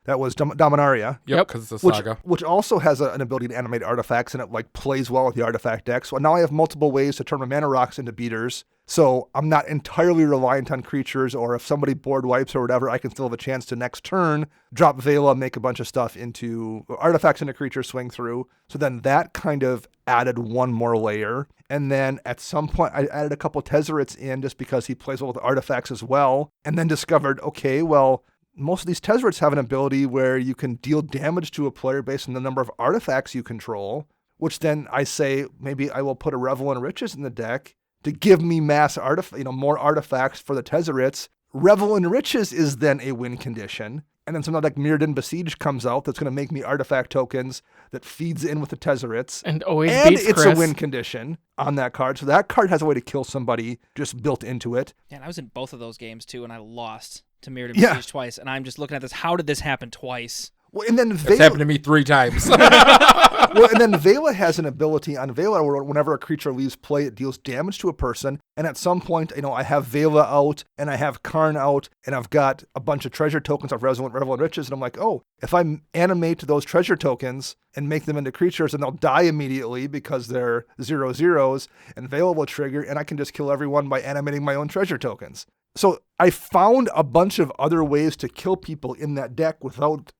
that was Dominaria. Yep, because it's a saga. Which also has an ability to animate artifacts, and it like plays well with the artifact deck. So now I have multiple ways to turn my mana rocks into beaters. So I'm not entirely reliant on creatures, or if somebody board wipes or whatever, I can still have a chance to next turn drop Vela, make a bunch of stuff into artifacts into creatures, swing through. So then that kind of added one more layer. And then at some point, I added a couple Tezzerets in just because he plays well with artifacts as well. And then discovered, okay, well, most of these Tezzerets have an ability where you can deal damage to a player based on the number of artifacts you control, which then I say maybe I will put a Revel in Riches in the deck to give me more artifacts for the Tezzerets. Revel in Riches is then a win condition. And then something like Mirrodin Besieged comes out that's going to make me artifact tokens that feeds in with the Tezzerets. And always And beats it's Chris. a win condition on that card. So that card has a way to kill somebody just built into it. Yeah, and I was in both of those games too, and I lost to Mirrodin Yeah. Besiege twice. And I'm just looking at this. How did this happen twice? Well, and then It's Vela, happened to me 3 times. well, and then Vela has an ability on Vela where whenever a creature leaves play, it deals damage to a person. And at some point, I have Vela out, and I have Karn out, and I've got a bunch of treasure tokens of Revel and Riches, and I'm like, oh, if I animate those treasure tokens and make them into creatures, and they'll die immediately because they're 0/0s, and Vela will trigger, and I can just kill everyone by animating my own treasure tokens. So I found a bunch of other ways to kill people in that deck without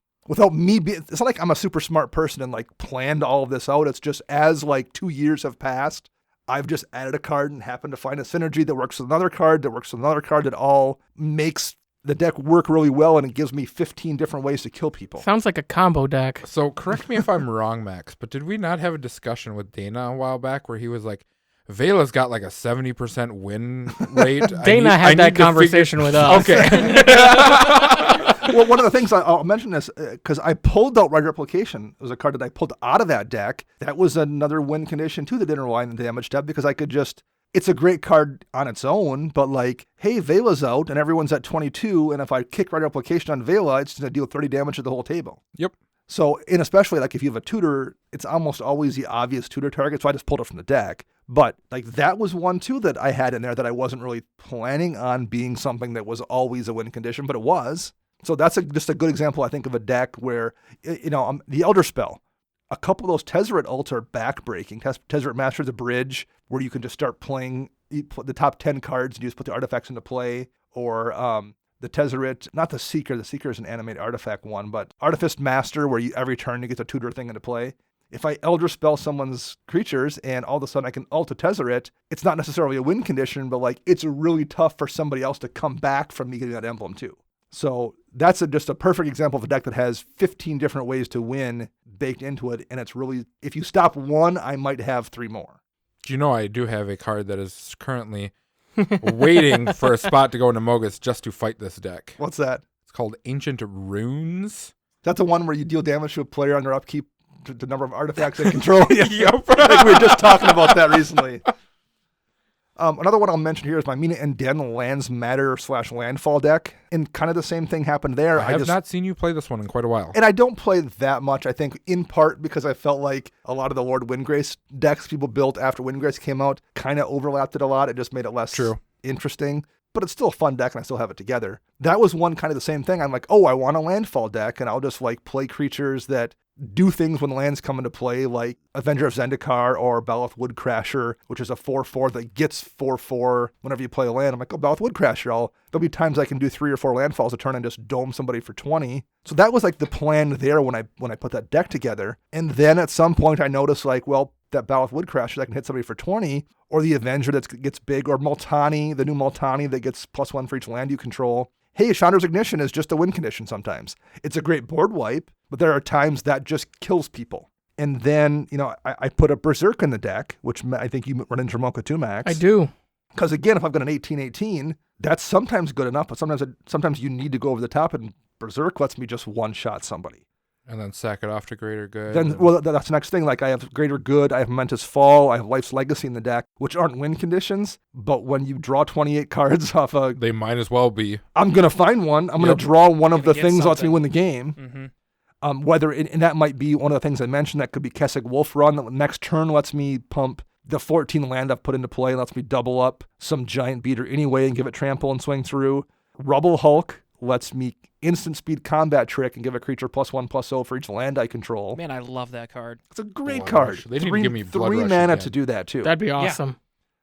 me being, it's not like I'm a super smart person and like planned all of this out. It's just as like 2 years have passed, I've just added a card and happened to find a synergy that works with another card, that all makes the deck work really well, and it gives me 15 different ways to kill people. Sounds like a combo deck. So correct me if I'm wrong, Max, but did we not have a discussion with Dana a while back where he was like, Vela's got like a 70% win rate? Dana had that conversation with us. Okay. Well, one of the things I'll mention this because I pulled out Right Replication. It was a card that I pulled out of that deck. That was another win condition too that didn't rely on the damage step because I could just. It's a great card on its own, but like, hey, Vela's out and everyone's at 22, and if I kick Right Replication on Vela, it's going to deal 30 damage to the whole table. Yep. So, and especially like if you have a tutor, it's almost always the obvious tutor target. So I just pulled it from the deck. But like that was one too that I had in there that I wasn't really planning on being something that was always a win condition, but it was. So that's just a good example, I think, of a deck where, the Elder Spell, a couple of those Tezzeret ults are backbreaking. Tezzeret Master the Bridge, where you can just start playing the top 10 cards and you just put the artifacts into play, or the Tezzeret, not the Seeker. The Seeker is an animated artifact one, but Artifice Master, where every turn you get the tutor thing into play. If I Elder Spell someone's creatures and all of a sudden I can ult a Tezzeret, it's not necessarily a win condition, but like it's really tough for somebody else to come back from me getting that emblem too. So that's just a perfect example of a deck that has 15 different ways to win baked into it. And it's really, if you stop one, I might have 3 more. Do you know I do have a card that is currently waiting for a spot to go into Mogus just to fight this deck? What's that? It's called Ancient Runes. That's the one where you deal damage to a player on their upkeep to the number of artifacts they control. Yep. Like we were just talking about that recently. Another one I'll mention here is my Mina and Den Lands Matter / Landfall deck. And kind of the same thing happened there. I have not seen you play this one in quite a while. And I don't play that much, I think, in part because I felt like a lot of the Lord Windgrace decks people built after Windgrace came out kind of overlapped it a lot. It just made it less interesting. But it's still a fun deck, and I still have it together. That was one kind of the same thing. I'm like, oh, I want a Landfall deck, and I'll just like play creatures that do things when lands come into play, like Avenger of Zendikar or Baloth Woodcrasher, which is a 4/4 that gets 4/4 whenever you play a land. I'm like, oh, Baloth Woodcrasher. There'll be times I can do 3 or 4 landfalls a turn and just dome somebody for 20. So that was like the plan there when I put that deck together. And then at some point I noticed like, well, that Baloth Woodcrasher that can hit somebody for 20, or the Avenger that gets big, or Multani, the new Multani that gets +1 for each land you control. Hey, Chandra's Ignition is just a win condition sometimes. It's a great board wipe, but there are times that just kills people. And then, I put a Berserk in the deck, which I think you run into Mocha too, Max. I do. Because again, if I've got an 18/18, that's sometimes good enough, but sometimes you need to go over the top, and Berserk lets me just one-shot somebody. And then sack it off to Greater Good. Then, well, that's the next thing. Like I have Greater Good, I have Momentous Fall, I have Life's Legacy in the deck, which aren't win conditions. But when you draw 28 cards off they might as well be. I'm gonna find one. I'm gonna draw one of the things that lets me win the game. Mm-hmm. Whether and that might be one of the things I mentioned. That could be Kessig Wolf Run. That next turn lets me pump the 14 land I've put into play and lets me double up some giant beater anyway and give it trample and swing through. Rubble Hulk lets me instant speed combat trick and give a creature +1/+0 for each land I control. Man, I love that card. It's a great Blood card. Rush. They need to give me Blood 3 Rush mana again. to do that too. That'd be awesome.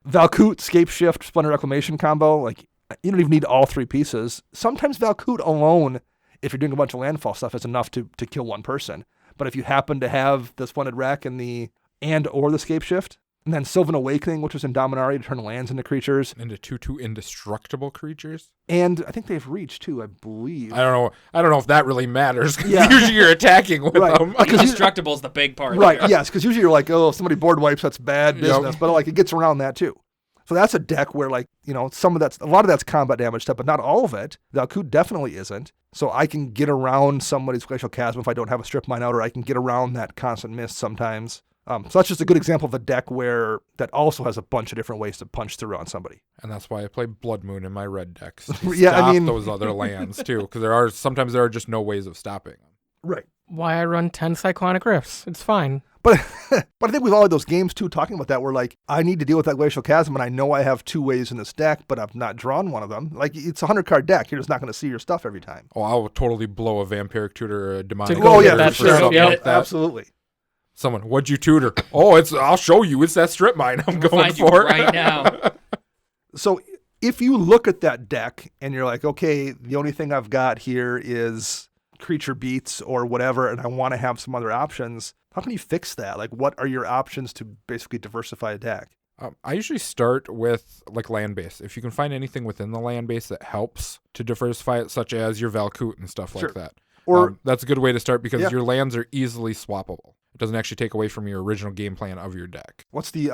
Valkut, Scape Shift, Splendor Reclamation combo. Like you don't even need all 3 pieces. Sometimes Valkut alone, if you're doing a bunch of landfall stuff, is enough to kill one person. But if you happen to have the Splendid Rack and or the Scape Shift, and then Sylvan Awakening, which is in Dominaria to turn lands into creatures. Into 2/2 indestructible creatures. And I think they have reach too, I believe. I don't know if that really matters. Yeah. Usually you're attacking with Right. them. Indestructible is the big part. Right, yes, because usually you're like, oh, if somebody board wipes, that's bad business. But like it gets around that too. So that's a deck where a lot of that's combat damage stuff, but not all of it. Valkut definitely isn't. So I can get around somebody's Glacial Chasm if I don't have a strip mine out, or I can get around that constant mist sometimes. So that's just a good example of a deck where that also has a bunch of different ways to punch through on somebody. And that's why I play Blood Moon in my red decks. Yeah, Stop those other lands too, because there are just no ways of stopping them. Right. Why I run 10 Cyclonic Rifts. It's fine. But I think we've all had those games too talking about that where like I need to deal with that Glacial Chasm and I know I have 2 ways in this deck, but I've not drawn one of them. Like it's a 100-card deck. You're just not going to see your stuff every time. Oh, I'll totally blow a Vampiric Tutor or a Demonic. go yeah, get for that sure. strip, Yeah, yep. absolutely. Someone, what'd you tutor? Oh, I'll show you. It's that strip mine I'm going Find you for. right now. So if you look at that deck and you're like, okay, the only thing I've got here is creature beats or whatever, and I want to have some other options, how can you fix that? Like, what are your options to basically diversify a deck? I usually start with like land base. If you can find anything within the land base that helps to diversify it, such as your Valkut and stuff Sure. like that. Or that's a good way to start because Yeah. your lands are easily swappable. It doesn't actually take away from your original game plan of your deck. what's the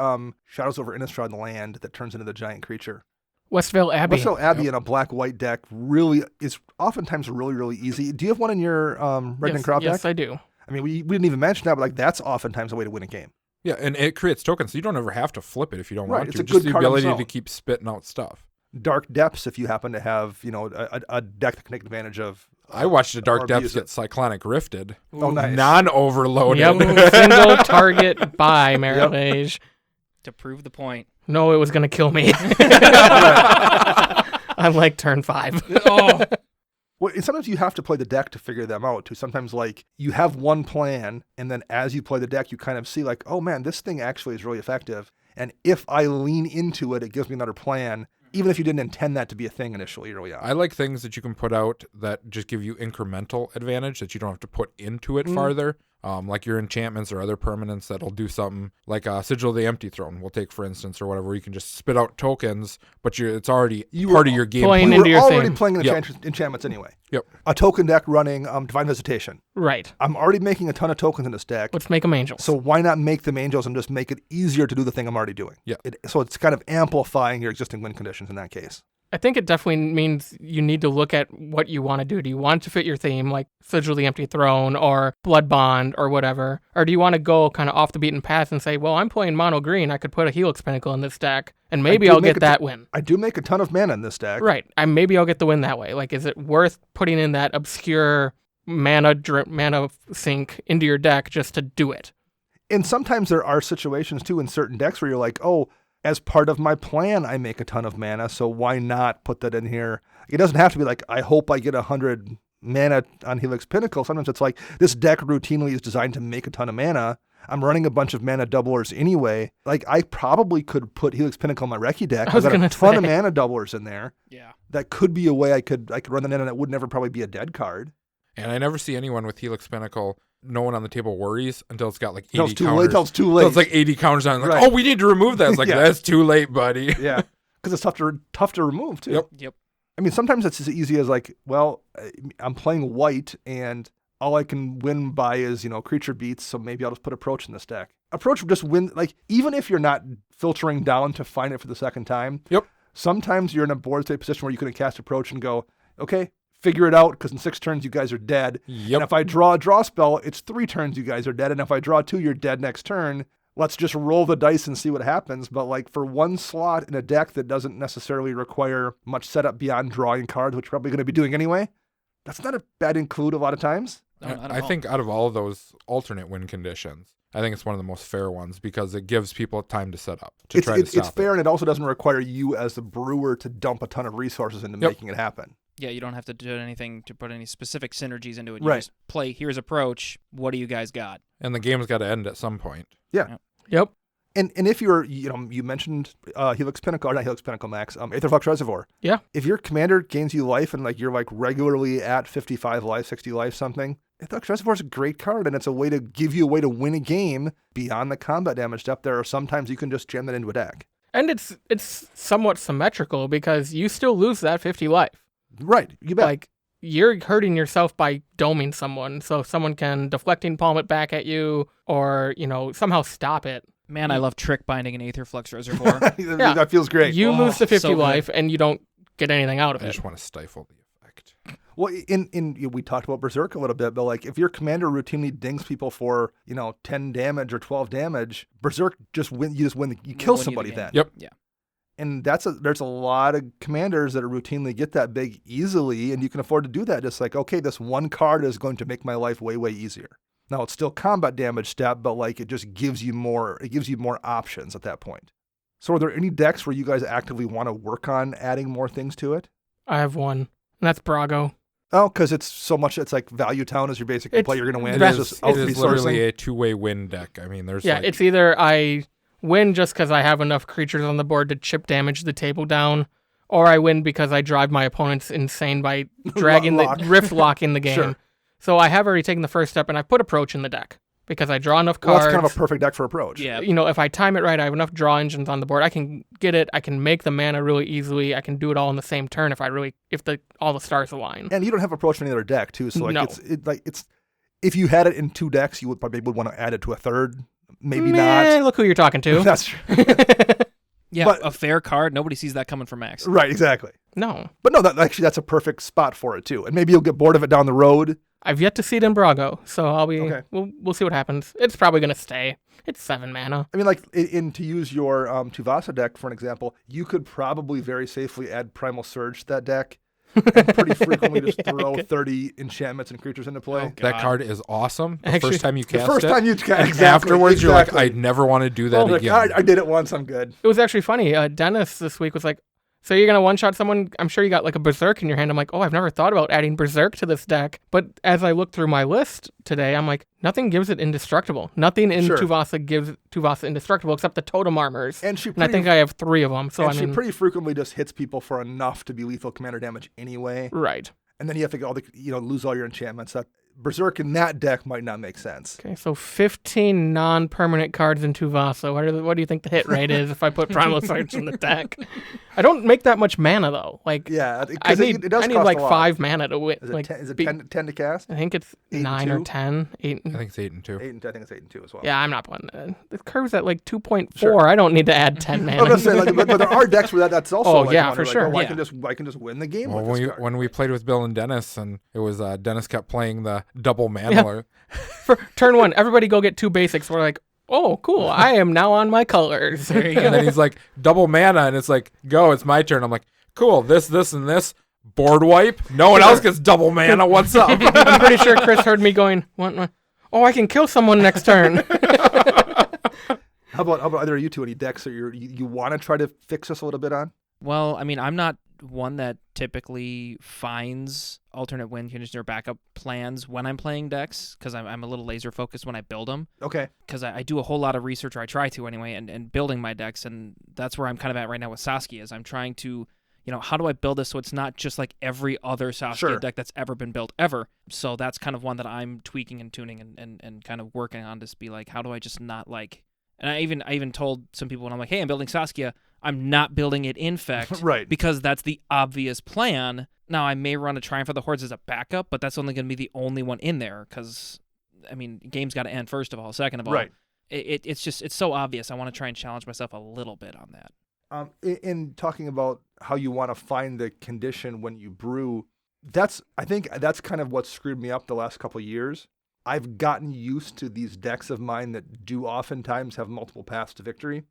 Shadows over Innistrad land that turns into the giant creature? Westvale Abbey. Westvale Abbey in a black-white deck really is oftentimes really, really easy. Do you have one in your Red Crop yes, deck? I do. I mean, we didn't even mention that, but like that's oftentimes a way to win a game. Yeah, and it creates tokens, so you don't ever have to flip it if you don't Right, want it's to. a Just good the card on its ability own. to keep spitting out stuff. Dark Depths, if you happen to have, a deck that can take advantage of. I watched the Dark or Depths abuse get it. Cyclonic Rifted. Oh, nice. Non-overloaded. Yep. Single target buy, Marilage. To prove the point. No, it was going to kill me. I'm like turn 5. Oh, Well, and sometimes you have to play the deck to figure them out too. Sometimes like you have one plan, and then as you play the deck, you kind of see like, oh man, this thing actually is really effective. And if I lean into it, it gives me another plan, even if you didn't intend that to be a thing initially early on. I like things that you can put out that just give you incremental advantage that you don't have to put into it farther. Like your enchantments or other permanents that'll do something like Sigil of the Empty Throne we'll take, for instance, or whatever. You can just spit out tokens, but it's already part of your game playing plan. into We're your already theme. playing Yep. enchantments anyway. Yep. A token deck running Divine Visitation. Right. I'm already making a ton of tokens in this deck. Let's make them angels. So why not make them angels and just make it easier to do the thing I'm already doing? Yeah. So it's kind of amplifying your existing win conditions in that case. I think it definitely means you need to look at what you want to do. Do you want it to fit your theme, like Sigil of the Empty Throne or Blood Bond or whatever? Or do you want to go kind of off the beaten path and say, well, I'm playing mono green. I could put a Helix Pinnacle in this deck, and maybe do I'll make get a that win. I do make a ton of mana in this deck. Right. Maybe I'll get the win that way. Like, is it worth putting in that obscure mana sink into your deck just to do it? And sometimes there are situations too in certain decks where you're like, oh, as part of my plan, I make a ton of mana, so why not put that in here? It doesn't have to be like, I hope I get 100 mana on Helix Pinnacle. Sometimes it's like, this deck routinely is designed to make a ton of mana. I'm running a bunch of mana doublers anyway. Like, I probably could put Helix Pinnacle in my Recce deck. I was I've got a gonna ton of say. mana doublers in there. yeah. That could be a way I could run that in, and it would never probably be a dead card. And I never see anyone with Helix Pinnacle, no one on the table worries until it's got like 80 Until it's too counters. late. Until it's too late. Until it's like 80 counters on. Like, Right. oh, we need to remove that. It's like, Yeah. that's too late, buddy. Yeah, because it's tough to remove too. Yep. Yep. I mean, sometimes it's as easy as like, well, I'm playing white and all I can win by is, creature beats, so maybe I'll just put Approach in this deck. Approach will just win, like, even if you're not filtering down to find it for the second time. Yep. Sometimes you're in a board state position where you can cast Approach and go, okay, figure it out, because in 6 turns you guys are dead. Yep. And if I draw a draw spell, it's 3 turns you guys are dead. And if I draw 2, you're dead next turn. Let's just roll the dice and see what happens. But like for one slot in a deck that doesn't necessarily require much setup beyond drawing cards, which you're probably going to be doing anyway, that's not a bad include a lot of times. No, not at I all. think out of all of those alternate win conditions, I think it's one of the most fair ones because it gives people time to set up to try to stop It's fair, and it also doesn't require you as the brewer to dump a ton of resources into Yep. making it happen. Yeah, you don't have to do anything to put any specific synergies into it. You Right. just play, here's Approach. What do you guys got? And the game's got to end at some point. Yep. And if you're, you mentioned Helix Pinnacle, or not Helix Pinnacle Max, Aetherflux Reservoir. Yeah. If your commander gains you life and like you're like regularly at 55 life, 60 life, something, Aetherflux Reservoir is a great card, and it's a way to give you a way to win a game beyond the combat damage step. There are sometimes you can just jam that into a deck. And it's somewhat symmetrical because you still lose that 50 life. Right, you bet. Like, you're hurting yourself by doming someone, so someone can deflecting palm it back at you or, somehow stop it. Man, I love trick binding an Aetherflux Reservoir. Yeah. That feels great. You lose the 50 so good. life and you don't get anything out of I it. just want to stifle the effect. Well, we talked about Berserk a little bit, but like if your commander routinely dings people for 10 damage or 12 damage, Berserk you kill Win you the somebody game. then. Yep. Yeah. And there's a lot of commanders that routinely get that big easily, and you can afford to do that. Just like, okay, this one card is going to make my life way, way easier. Now it's still combat damage step, but like it just gives you more. It gives you more options at that point. So are there any decks where you guys actively want to work on adding more things to it? I have one, and that's Brago. Oh, because it's so much. It's like Value Town is your basic play. You're going to win. It It's is, just it is out-resourcing. literally a two-way win deck. I mean, there's It's either I win just because I have enough creatures on the board to chip damage the table down, or I win because I drive my opponents insane by dragging rift locking the game. Sure. So I have already taken the first step, and I put Approach in the deck because I draw enough Well, cards. that's kind of a perfect deck for Approach. Yeah. If I time it right, I have enough draw engines on the board. I can get it. I can make the mana really easily. I can do it all in the same turn if all the stars align. And you don't have Approach in any other deck too. So like No. it's if you had it in 2 decks, you would probably want to add it to a third. Maybe Meh, not. Look who you're talking to. That's true. Yeah, But- a fair card. Nobody sees that coming from Max. Right, exactly. No. But no, that's a perfect spot for it too. And maybe you'll get bored of it down the road. I've yet to see it in Brago, so I'll be. Okay. We'll see what happens. It's probably gonna stay. It's 7 mana. I mean, like to use your Vasa deck for an example, you could probably very safely add Primal Surge to that deck, and pretty frequently just throw 30 enchantments and creatures into play. that card is awesome. The Actually, first time you The cast first it. time you cast and exactly, afterwards, you're like, exactly. I never want to do that You're like, again. I did it once, I'm good. It was actually funny. Dennis this week was like, "So you're gonna one-shot someone? I'm sure you got like a Berserk in your hand." I'm like, "Oh, I've never thought about adding Berserk to this deck." But as I look through my list today, I'm like, nothing gives it indestructible. Nothing in Sure. Tuvasa gives Tuvasa indestructible except the totem armors. And she And I think I have 3 of them. So and I she mean, pretty frequently just hits people for enough to be lethal commander damage anyway. right. And then you have to go lose all your enchantments. That Berserk in that deck might not make sense. Okay, so 15 non-permanent cards in Tuvasa. What do you think the hit rate is if I put Primal Surge in the deck? I don't make that much mana though. Like Yeah, I 'cause need it does I need cost like a lot. 5 mana to win. Is it, Like 10, is it be- 10 to cast? I think it's 8 and 9 or 2? 10. 8. I think it's 8 and 2. 8 and I think it's 8 and 2 as well. Yeah, I'm not playing that. The curve's at like 2.4. Sure. I don't need to add 10 I was mana. gonna say, like, but there are decks where that's also. Oh, like, yeah, one for where, like, sure. oh, Yeah. I can just win the game. Well, with this card. when we played with Bill and Dennis, and it was Dennis kept playing the double mana. For turn 1, everybody go get 2 basics. We're like, oh, cool. I am now on my colors. There you And then he's like, double mana, and it's like, go, it's my turn. I'm like, cool, this, and this. Board wipe. No one else gets double mana. What's up? I'm pretty sure Chris heard me going, what? Oh, I can kill someone next turn. How about either of you two? Any decks that you want to try to fix us a little bit on? Well, I mean, I'm not one that typically finds alternate win condition or backup plans when I'm playing decks because I'm a little laser focused when I build them Okay. because I do a whole lot of research, or I try to anyway, and building my decks, and that's where I'm kind of at right now with Saskia. Is I'm trying to, how do I build this so it's not just like every other Saskia Sure. deck that's ever been built ever. So that's kind of one that I'm tweaking and tuning and kind of working on to be like, how do I just not like. And I even told some people when I'm like, hey, I'm building Saskia, I'm not building it Infect Right. because that's the obvious plan. Now, I may run a Triumph of the Hordes as a backup, but that's only going to be the only one in there because, I mean, game's got to end, first of all. Second of all, Right. it's so obvious. I want to try and challenge myself a little bit on that. In talking about how you want to find the condition when you brew, I think that's kind of what screwed me up the last couple of years. I've gotten used to these decks of mine that do oftentimes have multiple paths to victory,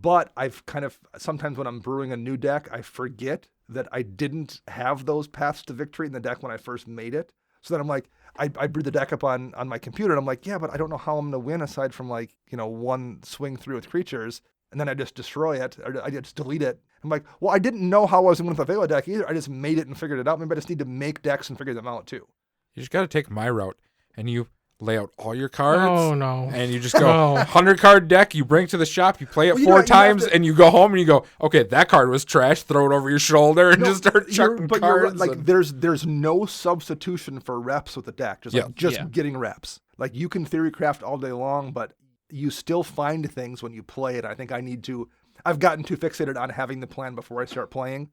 but I've kind of, sometimes when I'm brewing a new deck, I forget that I didn't have those paths to victory in the deck when I first made it. So then I'm like, I brew the deck up on my computer, and I'm like, yeah, but I don't know how I'm going to win aside from like, one swing through with creatures. And then I just destroy it, or I just delete it. I'm like, well, I didn't know how I was going with the Vela deck either. I just made it and figured it out. Maybe I just need to make decks and figure them out too. You just got to take my route, and you lay out all your cards. Oh, no. And you just go, No. 100 card deck, you bring it to the shop, you play it Well, you 4 know, you have times, to- and you go home and you go, okay, that card was trash, throw it over your shoulder and just start chucking But cards. like, and- there's no substitution for reps with the deck. Just Yeah. getting reps. Like, you can theory craft all day long, but you still find things when you play it. I think I've gotten too fixated on having the plan before I start playing.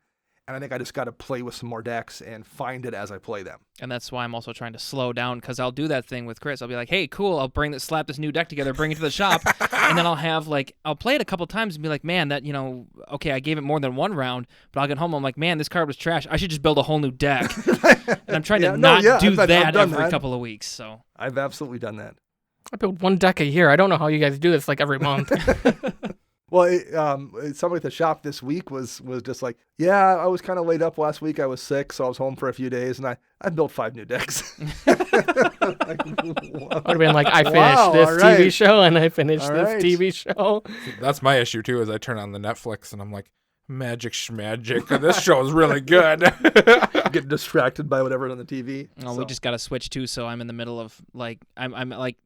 And I think I just got to play with some more decks and find it as I play them. And that's why I'm also trying to slow down because I'll do that thing with Chris. I'll be like, hey, cool, I'll slap this new deck together, bring it to the shop, and then I'll play it a couple times and be like, man, that, okay, I gave it more than one round, but I'll get home, I'm like, man, this card was trash. I should just build a whole new deck. And I'm trying to do I've that done every that. couple of weeks. So I've absolutely done that. I build 1 deck a year. I don't know how you guys do this like every month. Well, somebody at the shop this week was just like, yeah, I was kind of laid up last week. I was sick, so I was home for a few days, and I built 5 new decks. Would have been like, I finished Wow, this all right. TV show and I finished All this right. TV show. That's my issue too. Is I turn on the Netflix and I'm like, magic schmagic. This show is really good. Get distracted by whatever's on the TV. Oh, we just got to switch too. So I'm in the middle of like I'm like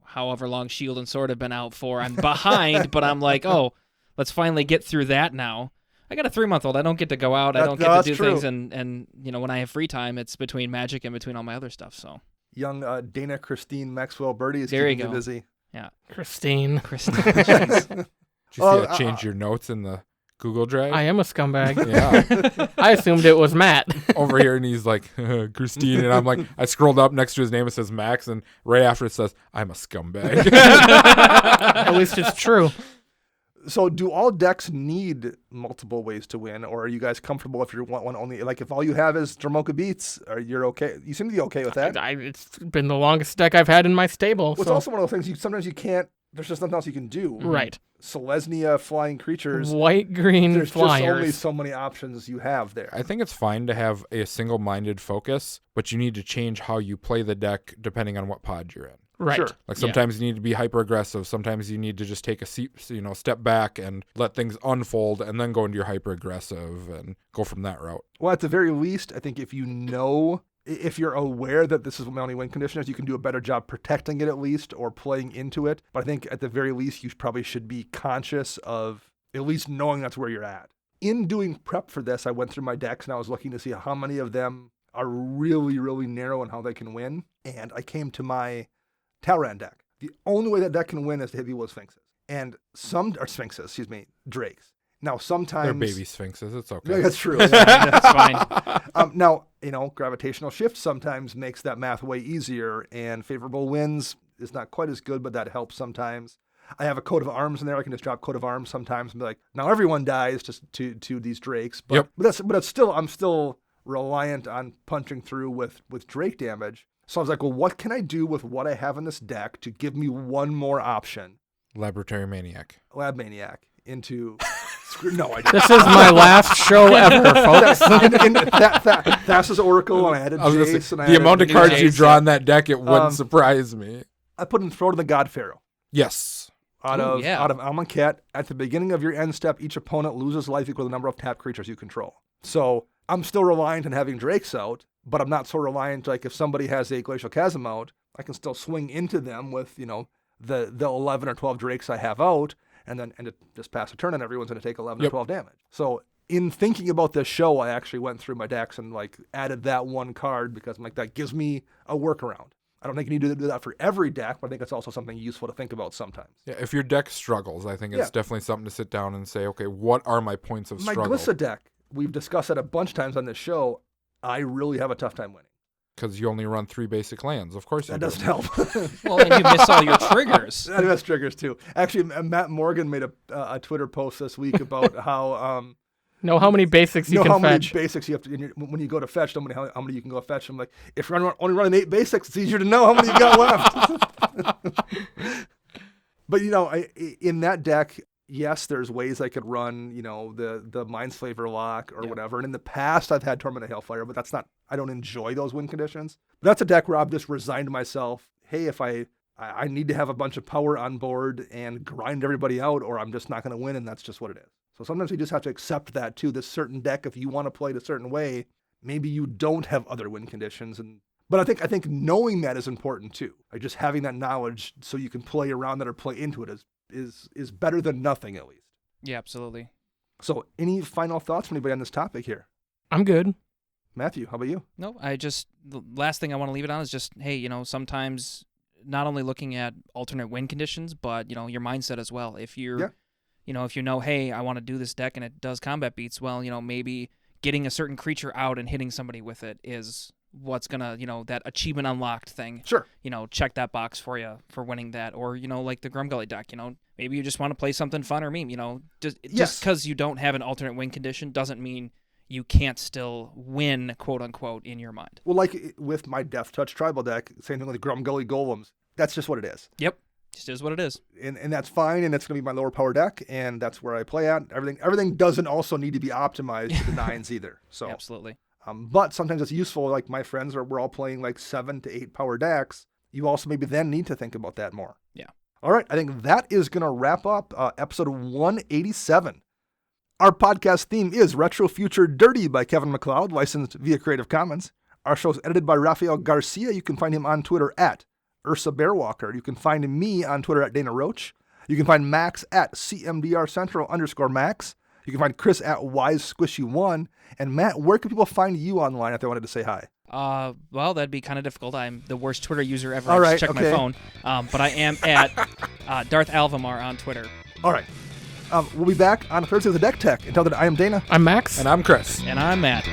however long Shield and Sword have been out for. I'm behind, but I'm like, oh, let's finally get through that now. I got a 3-month-old. I don't get to go out. I don't get to do true. things, and when I have free time, it's between Magic and between all my other stuff. So Young Dana Christine Maxwell Birdie is There you keeping you go. busy. yeah, Christine. Jeez. Did you see I changed your notes in the Google Drive? I am a scumbag. Yeah. I assumed it was Matt. Over here, and he's like, Christine. And I'm like, I scrolled up next to his name. It says Max. And right after it says, I'm a scumbag. At least it's true. So do all decks need multiple ways to win, or are you guys comfortable if you want one only? Like if all you have is Dramoka Beats, you're okay? You seem to be okay with that. It's been the longest deck I've had in my stable. Well, it's so. also one of those things sometimes you can't. There's just nothing else you can do. Right. Selesnya flying creatures. White, green There's just only flyers. so many options you have there. I think it's fine to have a single-minded focus, but you need to change how you play the deck depending on what pod you're in. Right. Sure. Like sometimes you need to be hyper aggressive. Sometimes you need to just take a step back and let things unfold, and then go into your hyper aggressive and go from that route. Well, at the very least, I think if you're aware that this is what my only win condition is, you can do a better job protecting it at least, or playing into it. But I think at the very least, you probably should be conscious of at least knowing that's where you're at. In doing prep for this, I went through my decks and I was looking to see how many of them are really, really narrow and how they can win. And I came to my Talran deck. The only way that deck can win is to hit people with Sphinxes. And Drakes. Now, sometimes... They're baby sphinxes. It's okay. Yeah, that's true. That's fine. Now, gravitational shift sometimes makes that math way easier, and favorable winds is not quite as good, but that helps sometimes. I have a coat of arms in there. I can just drop coat of arms sometimes and be like, now everyone dies to these Drakes. But, Yep. I'm still reliant on punching through with Drake damage. So I was like, well, what can I do with what I have in this deck to give me one more option? Laboratory Maniac. Lab Maniac into... No, I didn't. This is my last show ever, folks. Thassa's Oracle, and I added I was gonna Jace. say, And I the added amount of cards Jace, you draw in that deck, it wouldn't surprise me. I put in Throw to the God Pharaoh. Yes. Out Ooh, of yeah. Amonkhet, at the beginning of your end step, each opponent loses life equal to the number of tapped creatures you control. So I'm still reliant on having Drakes out, but I'm not so reliant. Like if somebody has a Glacial Chasm out, I can still swing into them with the 11 or 12 Drakes I have out, and just pass a turn, and everyone's going to take 11 or 12 damage. So in thinking about this show, I actually went through my decks and added that one card because I'm like, that gives me a workaround. I don't think you need to do that for every deck, but I think it's also something useful to think about sometimes. Yeah, if your deck struggles, I think it's definitely something to sit down and say, okay, what are my points of My struggle? Glissa deck, we've discussed that a bunch of times on this show, I really have a tough time winning. Because you only run 3 basic lands. Of course you That do. doesn't help. Well, and you miss all your triggers. That has triggers too. Actually, Matt Morgan made a Twitter post this week about how Know how many basics you know can how many fetch. basics you have to when you go to fetch. How many you can go fetch. I'm like, if you're only running 8 basics, it's easier to know how many you got left. But in that deck, yes, there's ways I could run, the Mindslaver lock or whatever. And in the past, I've had Torment of Hailfire, but that's not. I don't enjoy those win conditions. But that's a deck where I've just resigned myself. Hey, if I need to have a bunch of power on board and grind everybody out, or I'm just not going to win, and that's just what it is. So sometimes you just have to accept that too. This certain deck, if you want to play it a certain way, maybe you don't have other win conditions. But I think knowing that is important too. Like just having that knowledge so you can play around that or play into it is better than nothing, at least. Yeah, absolutely. So any final thoughts from anybody on this topic here? I'm good. Matthew, how about you? No, the last thing I want to leave it on is just, hey, sometimes not only looking at alternate win conditions, but, your mindset as well. If you're, if you know, hey, I want to do this deck and it does combat beats, well, maybe getting a certain creature out and hitting somebody with it is what's going to, that achievement unlocked thing. Sure. Check that box for you for winning that. Or, like the Grumgully deck, maybe you just want to play something fun or meme, just because you don't have an alternate win condition doesn't mean you can't still win, quote unquote, in your mind. Well, like with my Death Touch tribal deck, same thing with the Grumgully Golems. That's just what it is. Yep. Just is what it is. And that's fine, and it's going to be my lower power deck, and that's where I play at. Everything doesn't also need to be optimized to the nines either. So, Absolutely. but sometimes it's useful. Like my friends we're all playing like 7 to 8 power decks. You also maybe then need to think about that more. Yeah. All right, I think that is going to wrap up episode 187. Our podcast theme is Retro Future Dirty by Kevin MacLeod, licensed via Creative Commons. Our show is edited by Rafael Garcia. You can find him on Twitter at Ursa Bearwalker. You can find me on Twitter at Dana Roach. You can find Max at CMDR_Max. You can find Chris at WiseSquishy1. And Matt, where can people find you online if they wanted to say hi? Well, that'd be kind of difficult. I'm the worst Twitter user ever. All I right, just check okay. my phone. But I am at Darth Alvamar on Twitter. All right. We'll be back on Thursday with the Deck Tech. Until then, I am Dana. I'm Max. And I'm Chris. And I'm Matt.